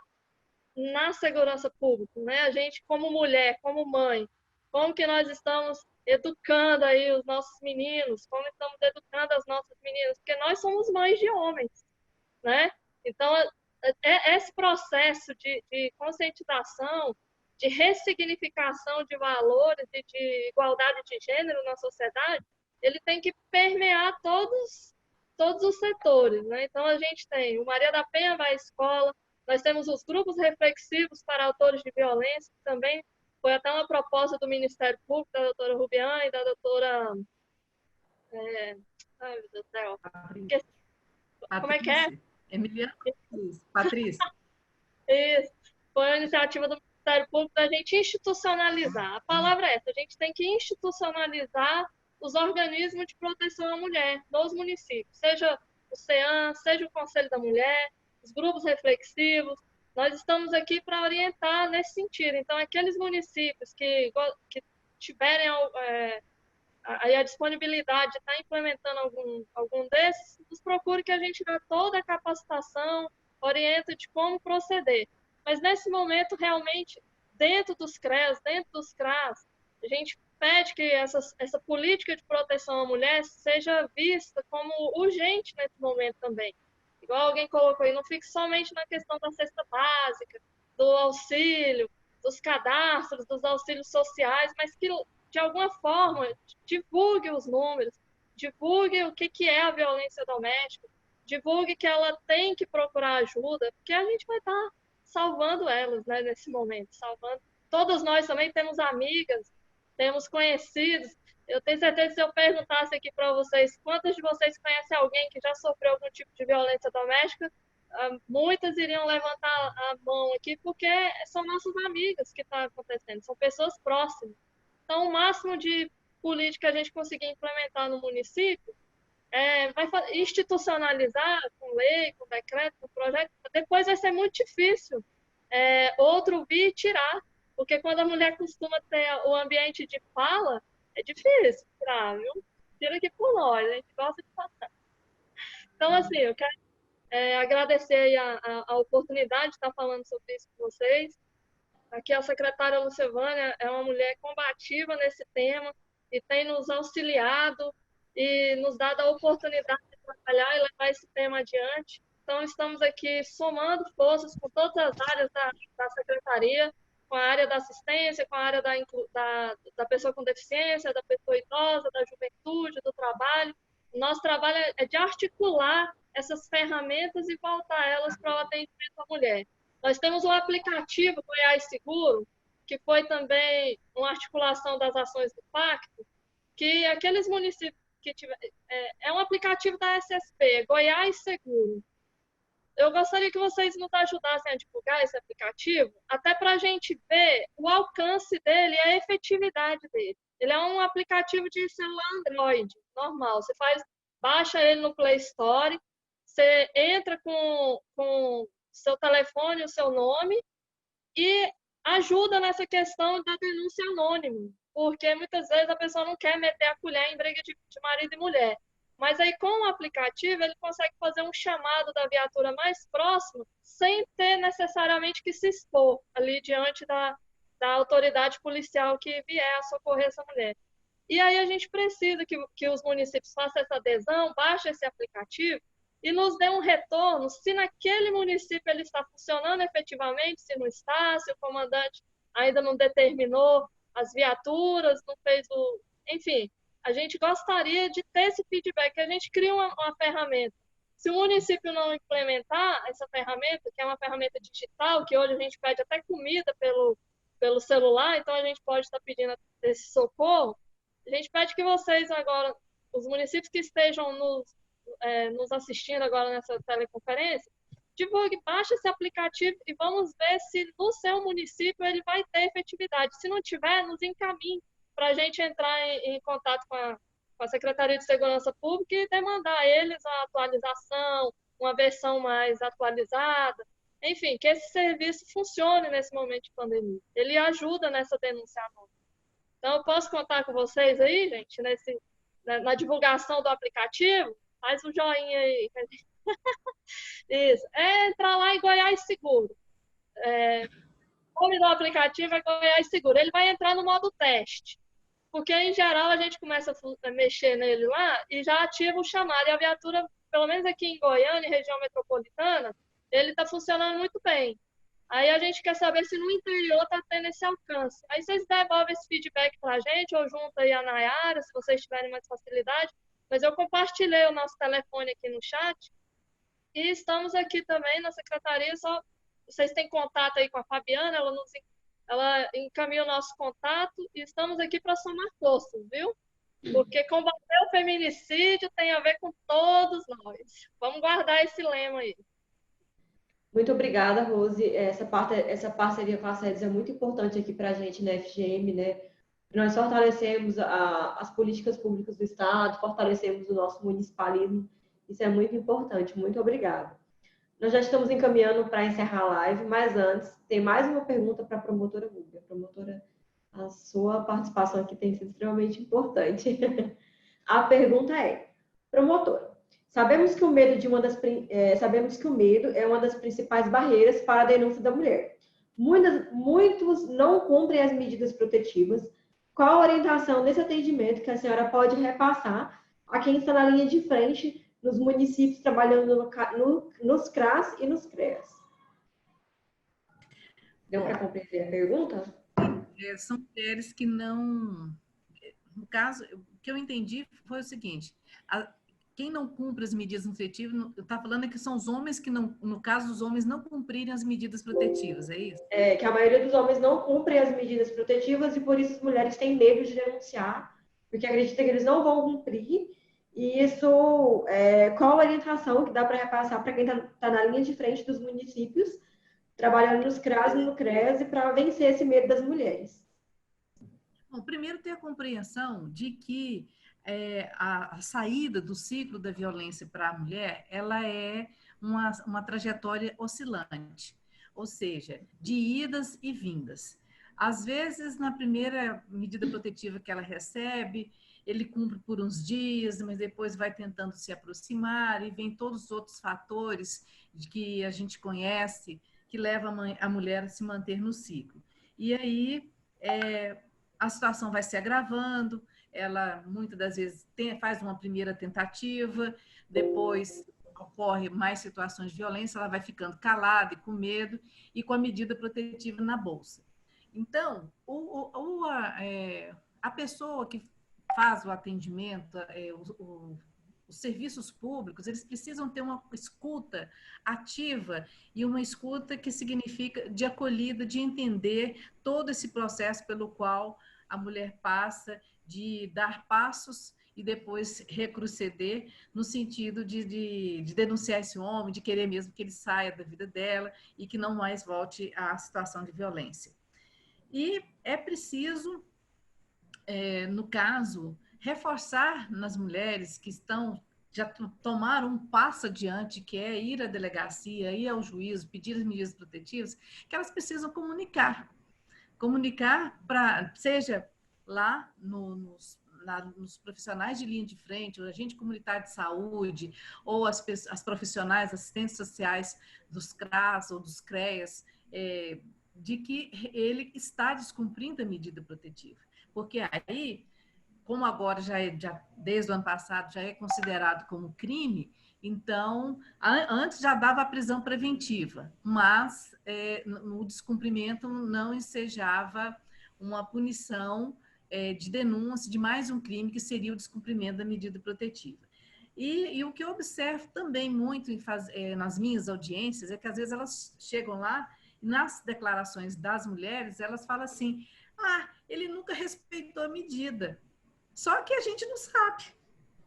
na segurança pública, né? A gente, como mulher, como mãe, como que nós estamos educando aí os nossos meninos, como estamos educando as nossas meninas, porque nós somos mães de homens, né? Então, esse processo de conscientização, de ressignificação de valores e de igualdade de gênero na sociedade, ele tem que permear todos os setores, né? Então, a gente tem o Maria da Penha Vai à Escola, nós temos os grupos reflexivos para autores de violência, que também foi até uma proposta do Ministério Público, da doutora Rubiane e da doutora... Ai, meu Deus do céu. Como é que é? Emiliana Patrícia. Isso. Foi uma iniciativa do Ministério Público da gente institucionalizar. A palavra é essa, a gente tem que institucionalizar os organismos de proteção à mulher nos municípios, seja o CEAM, seja o Conselho da Mulher, os grupos reflexivos. Nós estamos aqui para orientar nesse sentido. Então, aqueles municípios que tiverem a disponibilidade de estar implementando algum desses, nos procure que a gente dá toda a capacitação, orienta de como proceder. Mas, nesse momento, realmente, dentro dos CREAS, dentro dos CRAS, a gente pede que essa política de proteção à mulher seja vista como urgente nesse momento também. Igual alguém colocou aí, não fique somente na questão da cesta básica, do auxílio, dos cadastros, dos auxílios sociais, mas que, de alguma forma, divulgue os números, divulgue o que é a violência doméstica, divulgue que ela tem que procurar ajuda, porque a gente vai estar salvando elas, né, nesse momento, salvando. Todos nós também temos amigas, temos conhecidos. Eu tenho certeza que se eu perguntasse aqui para vocês, quantas de vocês conhecem alguém que já sofreu algum tipo de violência doméstica, muitas iriam levantar a mão aqui, porque são nossas amigas que está acontecendo, são pessoas próximas. Então, o máximo de política que a gente conseguir implementar no município, vai institucionalizar com lei, com decreto, com projeto, depois vai ser muito difícil outro vir e tirar, porque quando a mulher costuma ter o ambiente de fala, é difícil tirar, viu? Tira aqui por nós, a gente gosta de passar. Então, assim, eu quero agradecer a oportunidade de estar falando sobre isso com vocês. Aqui a secretária Lucevânia é uma mulher combativa nesse tema e tem nos auxiliado e nos dado a oportunidade de trabalhar e levar esse tema adiante. Então, estamos aqui somando forças com todas as áreas da secretaria, com a área da assistência, com a área da pessoa com deficiência, da pessoa idosa, da juventude, do trabalho. O nosso trabalho é de articular essas ferramentas e voltar elas para o atendimento à mulher. Nós temos um aplicativo Goiás Seguro, que foi também uma articulação das ações do Pacto, que aqueles municípios que tiverem... É um aplicativo da SSP, Goiás Seguro. Eu gostaria que vocês nos ajudassem a divulgar esse aplicativo, até para a gente ver o alcance dele e a efetividade dele. Ele é um aplicativo de celular Android, normal. Você baixa ele no Play Store, você entra com seu telefone, o seu nome, e ajuda nessa questão da denúncia anônima, porque muitas vezes a pessoa não quer meter a colher em briga de marido e mulher. Mas aí, com o aplicativo, ele consegue fazer um chamado da viatura mais próxima, sem ter necessariamente que se expor ali diante da autoridade policial que vier a socorrer essa mulher. E aí a gente precisa que os municípios façam essa adesão, baixem esse aplicativo e nos dê um retorno se naquele município ele está funcionando efetivamente, se não está, se o comandante ainda não determinou as viaturas, não fez o... Enfim, a gente gostaria de ter esse feedback, que a gente cria uma ferramenta. Se o município não implementar essa ferramenta, que é uma ferramenta digital, que hoje a gente pede até comida pelo celular, então a gente pode estar pedindo esse socorro, a gente pede que vocês agora, os municípios que estejam nos assistindo agora nessa teleconferência, divulgue, baixe esse aplicativo e vamos ver se no seu município ele vai ter efetividade. Se não tiver, nos encaminhe para a gente entrar em contato com a Secretaria de Segurança Pública e demandar a eles a atualização, uma versão mais atualizada, enfim, que esse serviço funcione nesse momento de pandemia. Ele ajuda nessa denúncia anônima. Então, eu posso contar com vocês aí, gente, na divulgação do aplicativo? Faz um joinha aí. Isso. É entrar lá em Goiás Seguro. O nome do aplicativo é Goiás Seguro. Ele vai entrar no modo teste. Porque, em geral, a gente começa a mexer nele lá e já ativa o chamado. E a viatura, pelo menos aqui em Goiânia, região metropolitana, ele está funcionando muito bem. Aí a gente quer saber se no interior está tendo esse alcance. Aí vocês devolvem esse feedback para a gente, ou junto aí a Nayara, se vocês tiverem mais facilidade. Mas eu compartilhei o nosso telefone aqui no chat. E estamos aqui também na secretaria. Só vocês têm contato aí com a Fabiana, ela encaminha o nosso contato. E estamos aqui para somar forças, viu? Porque combater o feminicídio tem a ver com todos nós. Vamos guardar esse lema aí. Muito obrigada, Rose. Essa parceria com a SEDES é muito importante aqui para a gente na FGM, né? Nós fortalecemos as políticas públicas do Estado, fortalecemos o nosso municipalismo. Isso é muito importante. Muito obrigada. Nós já estamos encaminhando para encerrar a live, mas antes, tem mais uma pergunta para a promotora Rúbia. Promotora, a sua participação aqui tem sido extremamente importante. A pergunta é, promotora, sabemos que o medo é uma das principais barreiras para a denúncia da mulher. Muitos não cumprem as medidas protetivas. Qual a orientação desse atendimento que a senhora pode repassar a quem está na linha de frente nos municípios trabalhando nos CRAS e nos CREAS? Deu para compreender a pergunta? São mulheres que não... No caso, o que eu entendi foi o seguinte, quem não cumpre as medidas protetivas, está falando que são os homens que não, no caso, os homens não cumprirem as medidas protetivas, é isso? Que a maioria dos homens não cumprem as medidas protetivas e por isso as mulheres têm medo de denunciar, porque acreditam que eles não vão cumprir. E isso, qual a orientação que dá para repassar para quem está na linha de frente dos municípios, trabalhando nos CRAS e no CREAS, para vencer esse medo das mulheres? Bom, primeiro ter a compreensão de que a saída do ciclo da violência para a mulher, ela é uma trajetória oscilante, ou seja, de idas e vindas. Às vezes, na primeira medida protetiva que ela recebe, ele cumpre por uns dias, mas depois vai tentando se aproximar e vem todos os outros fatores que a gente conhece que levam a mulher a se manter no ciclo. E aí a situação vai se agravando, ela muitas das vezes faz uma primeira tentativa, depois ocorre mais situações de violência, ela vai ficando calada e com medo e com a medida protetiva na bolsa. Então, a pessoa que faz o atendimento, os serviços públicos, eles precisam ter uma escuta ativa e uma escuta que significa de acolhida, de entender todo esse processo pelo qual a mulher passa, de dar passos e depois retroceder no sentido de denunciar esse homem, de querer mesmo que ele saia da vida dela e que não mais volte à situação de violência. E é preciso no caso, reforçar nas mulheres que já tomaram um passo adiante, que é ir à delegacia, ir ao juízo, pedir as medidas protetivas, que elas precisam comunicar seja lá nos profissionais de linha de frente, o agente comunitário de saúde, ou as profissionais, assistentes sociais dos CRAS ou dos CREAS, de que ele está descumprindo a medida protetiva. Porque aí, como agora desde o ano passado, já é considerado como crime, então, antes já dava a prisão preventiva, mas no descumprimento não ensejava uma punição de denúncia de mais um crime, que seria o descumprimento da medida protetiva. E o que eu observo também muito nas minhas audiências é que, às vezes, elas chegam lá e, nas declarações das mulheres, elas falam assim: ele nunca respeitou a medida. Só que a gente não sabe.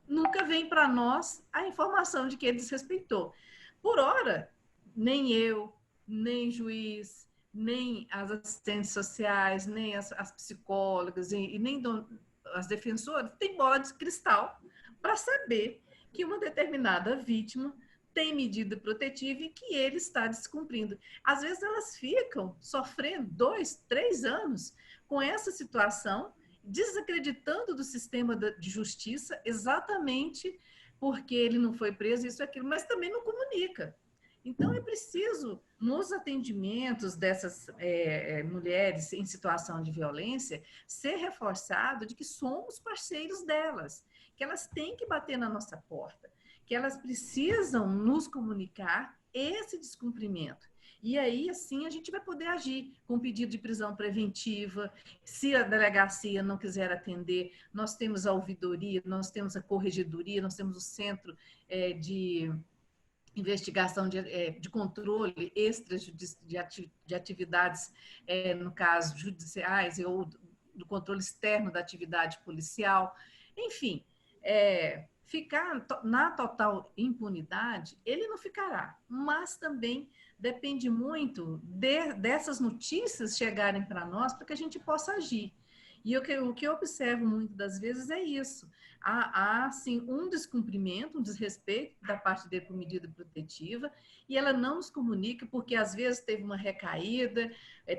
Nunca vem para nós a informação de que ele desrespeitou. Por ora, nem eu, nem juiz, nem as assistentes sociais, nem as psicólogas e nem as defensoras têm bola de cristal para saber que uma determinada vítima tem medida protetiva e que ele está descumprindo. Às vezes elas ficam sofrendo 2, 3 anos com essa situação, desacreditando do sistema de justiça, exatamente porque ele não foi preso, isso e aquilo, mas também não comunica. Então, é preciso, nos atendimentos dessas mulheres em situação de violência, ser reforçado de que somos parceiros delas, que elas têm que bater na nossa porta, que elas precisam nos comunicar esse descumprimento. E aí, assim, a gente vai poder agir com pedido de prisão preventiva. Se a delegacia não quiser atender, nós temos a ouvidoria, nós temos a corregedoria, nós temos o centro de investigação de controle extras de atividades, no caso, judiciais ou do controle externo da atividade policial. Enfim, ficar na total impunidade, ele não ficará, mas também depende muito dessas notícias chegarem para nós para que a gente possa agir. E o que eu observo muitas das vezes é isso. Há sim, um descumprimento, um desrespeito da parte dele por medida protetiva, e ela não nos comunica porque, às vezes, teve uma recaída,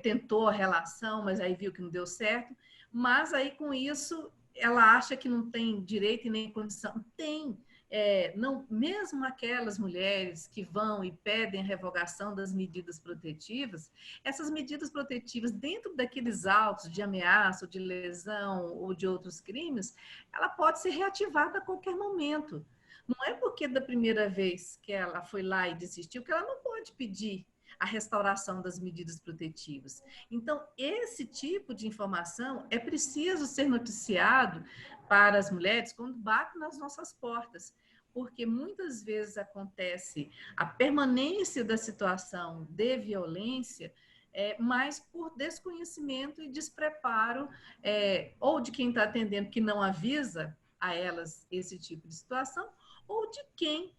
tentou a relação, mas aí viu que não deu certo. Mas aí, com isso, ela acha que não tem direito e nem condição. Tem. Não, mesmo aquelas mulheres que vão e pedem a revogação das medidas protetivas, essas medidas protetivas, dentro daqueles autos de ameaça, ou de lesão ou de outros crimes, ela pode ser reativada a qualquer momento. Não é porque da primeira vez que ela foi lá e desistiu que ela não pode pedir a restauração das medidas protetivas. Então, esse tipo de informação é preciso ser noticiado para as mulheres quando batem nas nossas portas, porque muitas vezes acontece a permanência da situação de violência, mas por desconhecimento e despreparo, ou de quem está atendendo que não avisa a elas esse tipo de situação, ou de quem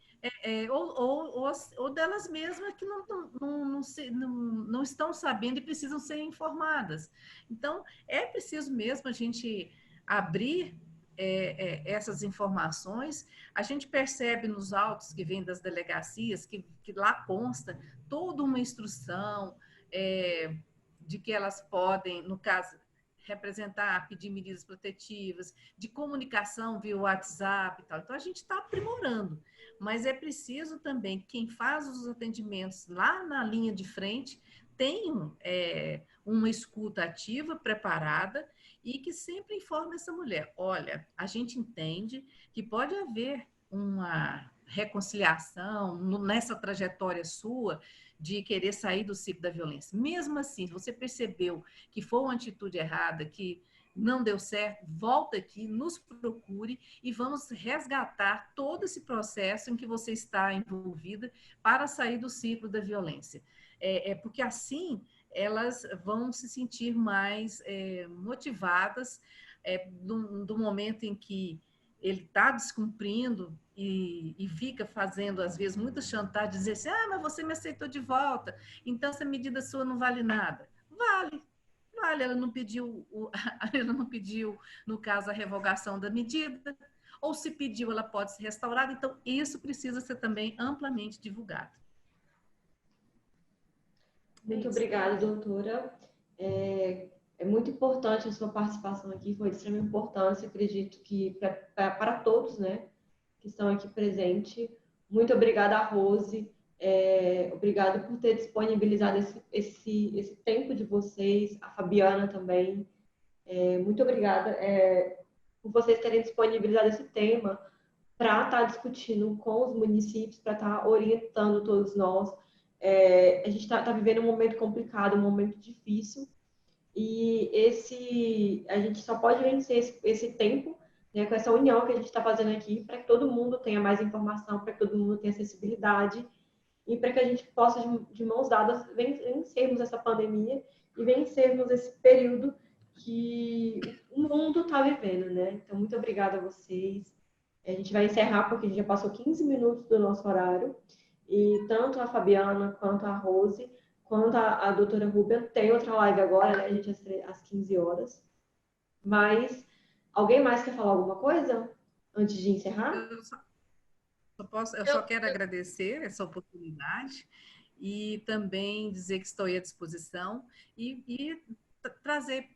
ou delas mesmas que não estão sabendo e precisam ser informadas. Então, é preciso mesmo a gente abrir essas informações. A gente percebe nos autos que vêm das delegacias que lá consta toda uma instrução de que elas podem, no caso, representar, pedir medidas protetivas, de comunicação via WhatsApp e tal. Então, a gente está aprimorando, mas é preciso também que quem faz os atendimentos lá na linha de frente tenha uma escuta ativa, preparada, e que sempre informe essa mulher: olha, a gente entende que pode haver uma reconciliação nessa trajetória sua de querer sair do ciclo da violência. Mesmo assim, se você percebeu que foi uma atitude errada, que não deu certo, volta aqui, nos procure e vamos resgatar todo esse processo em que você está envolvida para sair do ciclo da violência. Porque assim elas vão se sentir mais motivadas do momento em que ele está descumprindo e fica fazendo, às vezes, muita chantagem, dizer assim: mas você me aceitou de volta, então essa medida sua não vale nada. Vale, trabalho, ela não pediu, ela não pediu, no caso, a revogação da medida, ou se pediu, ela pode ser restaurada. Então, isso precisa ser também amplamente divulgado. Muito obrigada, doutora. É muito importante a sua participação aqui, foi de extrema importância, acredito que para todos, né, que estão aqui presentes. Muito obrigada, Rose. Obrigada por ter disponibilizado esse tempo de vocês, a Fabiana também. Muito obrigada por vocês terem disponibilizado esse tema para estar discutindo com os municípios, para estar orientando todos nós. A gente está vivendo um momento complicado, um momento difícil, e a gente só pode vencer esse tempo, né, com essa união que a gente está fazendo aqui, para que todo mundo tenha mais informação, para que todo mundo tenha acessibilidade, e para que a gente possa, de mãos dadas, vencermos essa pandemia e vencermos esse período que o mundo está vivendo, né? Então, muito obrigada a vocês. A gente vai encerrar, porque a gente já passou 15 minutos do nosso horário, e tanto a Fabiana, quanto a Rose, quanto a doutora Rúbia tem outra live agora, né? A gente às 15 horas. Mas, alguém mais quer falar alguma coisa antes de encerrar? Eu só quero agradecer essa oportunidade e também dizer que estou à disposição e trazer,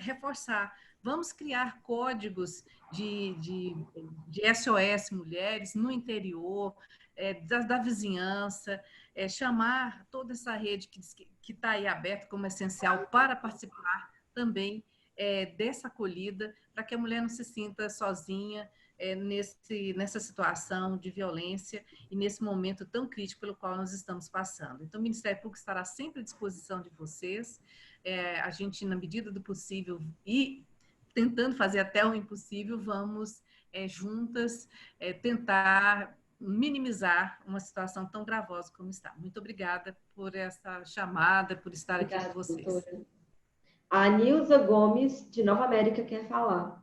reforçar. Vamos criar códigos de SOS Mulheres no interior, da vizinhança, chamar toda essa rede que está aí aberta como essencial para participar também dessa acolhida, para que a mulher não se sinta sozinha, nessa situação de violência e nesse momento tão crítico pelo qual nós estamos passando. Então, o Ministério Público estará sempre à disposição de vocês. A gente, na medida do possível e tentando fazer até o impossível, vamos juntas tentar minimizar uma situação tão gravosa como está. Muito obrigada por essa chamada, por estar aqui com vocês. Doutora. A Nilza Gomes, de Nova América, quer falar.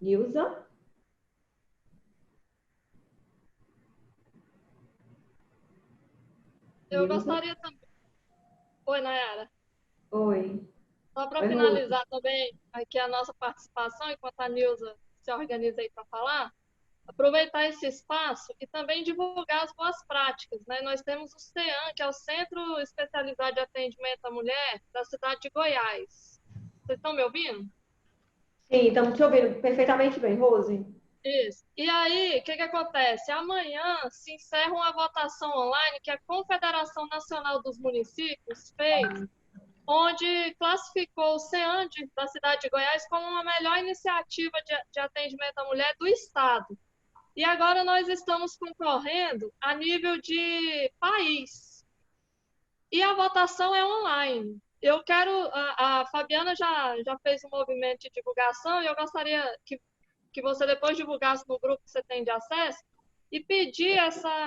Nilza? Eu gostaria também... Oi, Nayara. Oi. Só para finalizar também aqui a nossa participação, enquanto a Nilza se organiza aí para falar, aproveitar esse espaço e também divulgar as boas práticas, né? Nós temos o CEAM, que é o Centro Especializado de Atendimento à Mulher da cidade de Goiás. Vocês estão me ouvindo? Sim, estamos te ouvindo perfeitamente bem, Rose. Isso. E aí, o que acontece? Amanhã se encerra uma votação online que a Confederação Nacional dos Municípios fez, onde classificou o CEAM da cidade de Goiás como a melhor iniciativa de atendimento à mulher do Estado. E agora nós estamos concorrendo a nível de país. E a votação é online. Eu quero... A Fabiana já fez um movimento de divulgação e eu gostaria que você depois divulgasse no grupo que você tem de acesso e pedir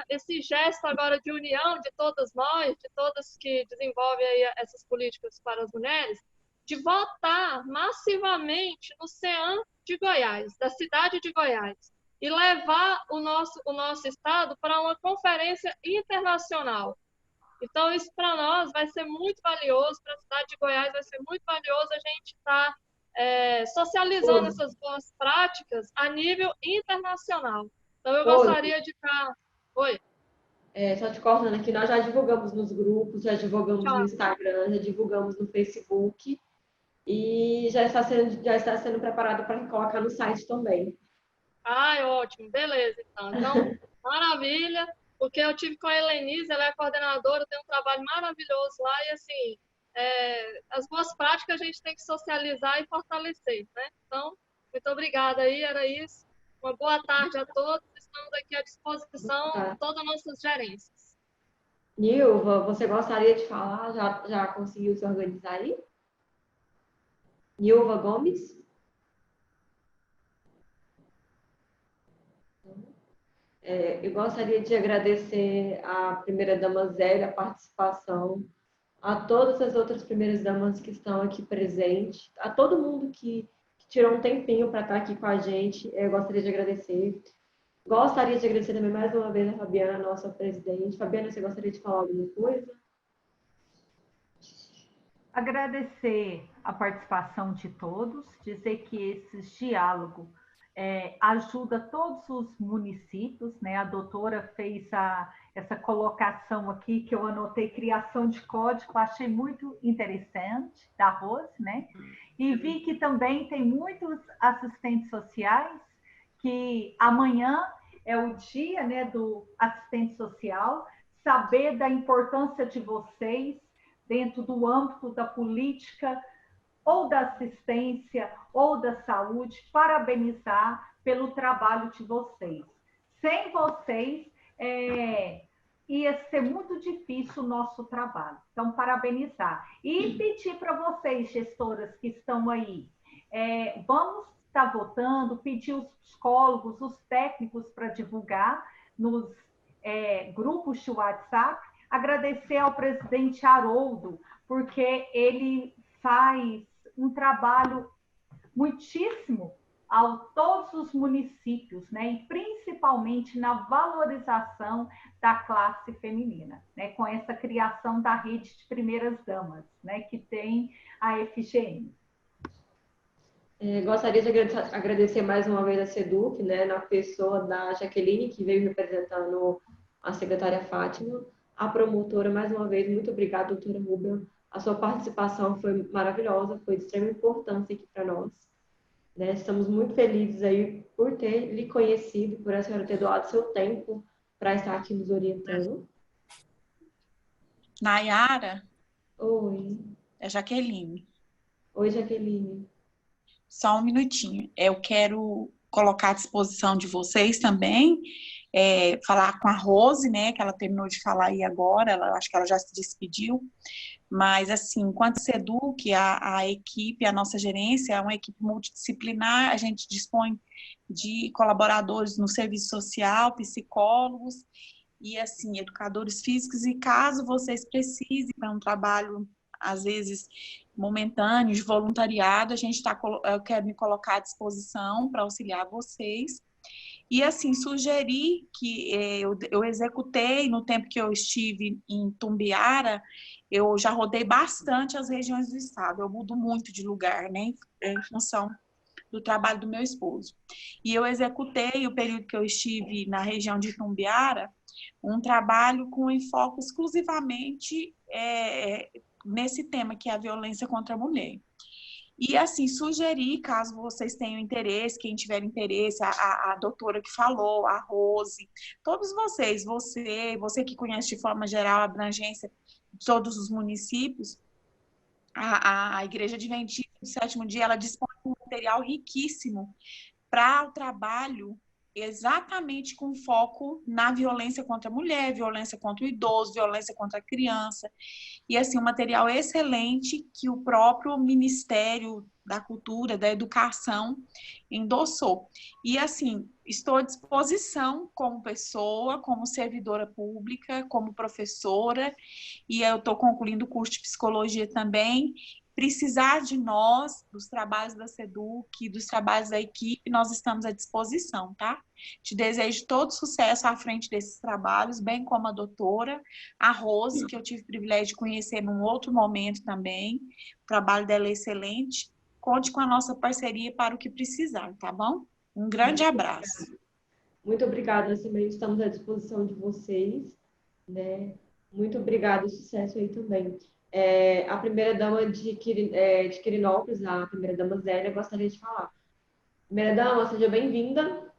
esse gesto agora de união de todas nós, de todas que desenvolvem aí essas políticas para as mulheres, de votar massivamente no CEAM de Goiás, da cidade de Goiás, e levar o nosso estado para uma conferência internacional. Então, isso para nós vai ser muito valioso, para a cidade de Goiás vai ser muito valioso a gente estar socializando essas boas práticas a nível internacional. Então, eu gostaria de estar... Oi? Só te cortando aqui, nós já divulgamos nos grupos, já divulgamos no Instagram, já divulgamos no Facebook e já está sendo preparado para colocar no site também. Ah, ótimo. Beleza, então. Então, maravilha, porque eu tive com a Helenise, ela é a coordenadora, tem um trabalho maravilhoso lá e, assim, as boas práticas a gente tem que socializar e fortalecer, né? Então, muito obrigada aí, era isso. Uma boa tarde a todos, estamos aqui à disposição de todas as nossas gerências. Nilva, você gostaria de falar? Já conseguiu se organizar aí? Nilva Gomes? Eu gostaria de agradecer à primeira-dama Zélia a participação, a todas as outras primeiras-damas que estão aqui presentes, a todo mundo que tirou um tempinho para estar aqui com a gente, eu gostaria de agradecer. Gostaria de agradecer também mais uma vez a Fabiana, nossa presidente. Fabiana, você gostaria de falar alguma coisa? Agradecer a participação de todos, dizer que esse diálogo ajuda todos os municípios, né? A doutora fez essa colocação aqui, que eu anotei, criação de código, achei muito interessante, da Rose, né? E vi que também tem muitos assistentes sociais, que amanhã é o dia, né, do assistente social, saber da importância de vocês dentro do âmbito da política ou da assistência ou da saúde, parabenizar pelo trabalho de vocês. Sem vocês, ia ser muito difícil o nosso trabalho. Então, parabenizar. E pedir para vocês, gestoras que estão aí, vamos estar votando, pedir os psicólogos, os técnicos para divulgar nos grupos de WhatsApp. Agradecer ao presidente Haroldo, porque ele faz um trabalho muitíssimo a todos os municípios, né? E principalmente na valorização da classe feminina, né? Com essa criação da rede de primeiras damas, né? Que tem a FGM. Gostaria de agradecer mais uma vez a SEDUC, né? Na pessoa da Jaqueline, que veio representando a secretária Fátima, a promotora, mais uma vez, muito obrigada, doutora Rúbia. A sua participação foi maravilhosa, foi de extrema importância aqui para nós. Né? Estamos muito felizes aí por ter lhe conhecido, por a senhora ter doado seu tempo para estar aqui nos orientando. Nayara? Oi. É Jaqueline. Oi, Jaqueline. Só um minutinho. Eu quero colocar à disposição de vocês também, falar com a Rose, né, que ela terminou de falar aí agora, acho que ela já se despediu, mas assim, enquanto SEDUC, a equipe, a nossa gerência é uma equipe multidisciplinar, a gente dispõe de colaboradores no serviço social, psicólogos e assim, educadores físicos, e caso vocês precisem para um trabalho, às vezes, momentâneo, de voluntariado, eu quero me colocar à disposição para auxiliar vocês. E, assim, sugerir que eu executei, no tempo que eu estive em Tumbiara, eu já rodei bastante as regiões do estado, eu mudo muito de lugar, né, em função do trabalho do meu esposo. E eu executei, o período que eu estive na região de Tumbiara, um trabalho com enfoque exclusivamente nesse tema, que é a violência contra a mulher. E, assim, sugerir, caso vocês tenham interesse, quem tiver interesse, a doutora que falou, a Rose, todos vocês, você que conhece de forma geral a abrangência de todos os municípios, a Igreja Adventista do Sétimo Dia, ela dispõe de um material riquíssimo para o trabalho exatamente com foco na violência contra a mulher, violência contra o idoso, violência contra a criança. E, assim, um material excelente que o próprio Ministério da Cultura, da Educação, endossou. E, assim, estou à disposição como pessoa, como servidora pública, como professora, e eu estou concluindo o curso de psicologia também. Precisar de nós, dos trabalhos da SEDUC, dos trabalhos da equipe, nós estamos à disposição, tá? Te desejo todo sucesso à frente desses trabalhos, bem como a doutora, a Rose, que eu tive o privilégio de conhecer num outro momento também. O trabalho dela é excelente. Conte com a nossa parceria para o que precisar, tá bom? Um grande abraço. Muito obrigada, nós também estamos à disposição de vocês, né? Muito obrigada, sucesso aí também. A primeira-dama de Quirinópolis, a primeira-dama Zélia, gostaria de falar. Primeira-dama, seja bem-vinda.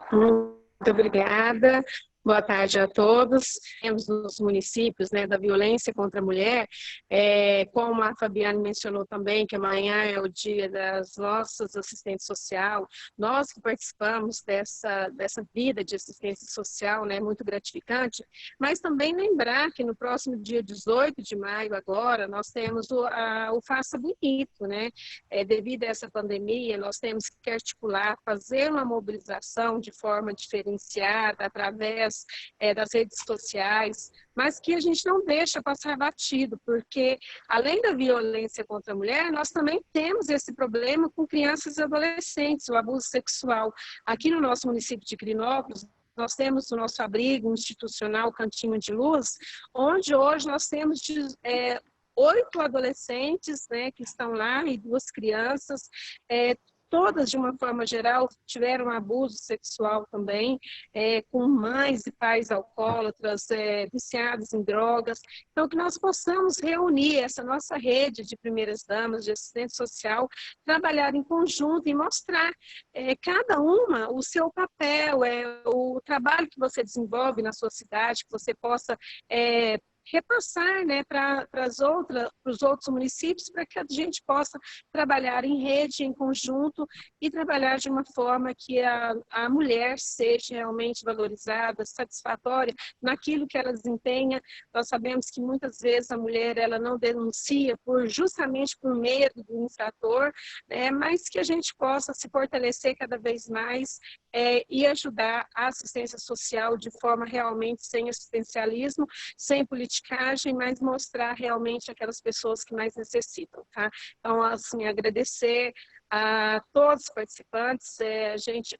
Muito obrigada. Boa tarde a todos. Temos nos municípios, né, da violência contra a mulher, como a Fabiane mencionou também, que amanhã é o dia das nossas assistentes social, nós que participamos dessa vida de assistência social, né, muito gratificante, mas também lembrar que no próximo dia 18 de maio, agora, nós temos o Faça Bonito, né, devido a essa pandemia, nós temos que articular, fazer uma mobilização de forma diferenciada, através das redes sociais, mas que a gente não deixa passar batido, porque além da violência contra a mulher, nós também temos esse problema com crianças e adolescentes, o abuso sexual. Aqui no nosso município de Quirinópolis, nós temos o nosso abrigo institucional Cantinho de Luz, onde hoje nós temos 8 adolescentes, né, que estão lá e 2 crianças, todas, de uma forma geral, tiveram abuso sexual também, com mães e pais alcoólatras, viciados em drogas. Então, que nós possamos reunir essa nossa rede de primeiras damas, de assistente social, trabalhar em conjunto e mostrar cada uma o seu papel, o trabalho que você desenvolve na sua cidade, que você possa repassar, né, para os outros municípios, para que a gente possa trabalhar em rede, em conjunto, e trabalhar de uma forma que a mulher seja realmente valorizada, satisfatória naquilo que ela desempenha. Nós sabemos que muitas vezes a mulher ela não denuncia justamente por medo do infrator, né, mas que a gente possa se fortalecer cada vez mais e ajudar a assistência social de forma realmente sem assistencialismo, sem politicagem, mas mostrar realmente aquelas pessoas que mais necessitam, tá? Então, assim, agradecer a todos os participantes.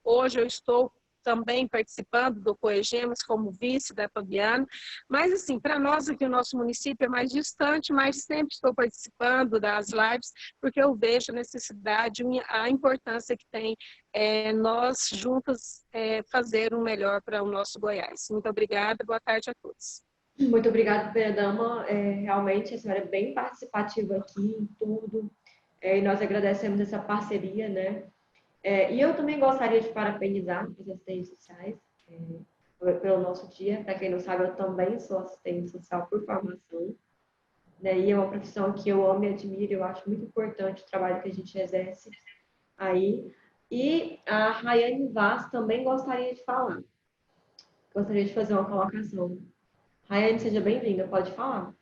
Hoje eu estou também participando do Coegemos como vice da Fabiana, mas assim, para nós aqui o nosso município é mais distante, mas sempre estou participando das lives, porque eu vejo a necessidade, a importância que tem nós juntas fazer um melhor para o nosso Goiás. Muito obrigada, boa tarde a todos. Muito obrigada, primeira dama. Realmente a senhora é bem participativa aqui em tudo, e nós agradecemos essa parceria, né? E eu também gostaria de parabenizar os assistentes sociais pelo nosso dia. Para quem não sabe, eu também sou assistente social por formação, né? E é uma profissão que eu amo e admiro. Eu acho muito importante o trabalho que a gente exerce aí. E a Rayane Vaz também gostaria de falar. Gostaria de fazer uma colocação. Rayane, seja bem-vinda. Pode falar.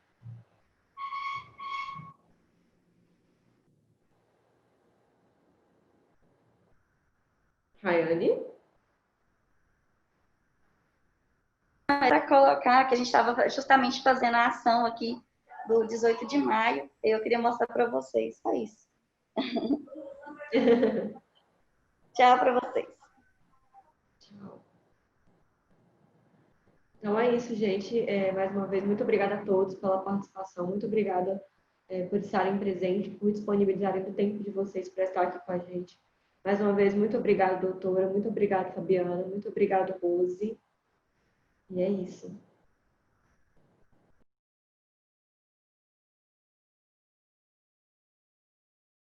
Rayane? Para colocar que a gente estava justamente fazendo a ação aqui do 18 de maio, eu queria mostrar para vocês, só isso. Tchau para vocês. Tchau. Então é isso, gente. Mais uma vez, muito obrigada a todos pela participação. Muito obrigada por estarem presentes, por disponibilizarem o tempo de vocês para estar aqui com a gente. Mais uma vez, muito obrigada, doutora. Muito obrigada, Fabiana. Muito obrigada, Rose. E é isso.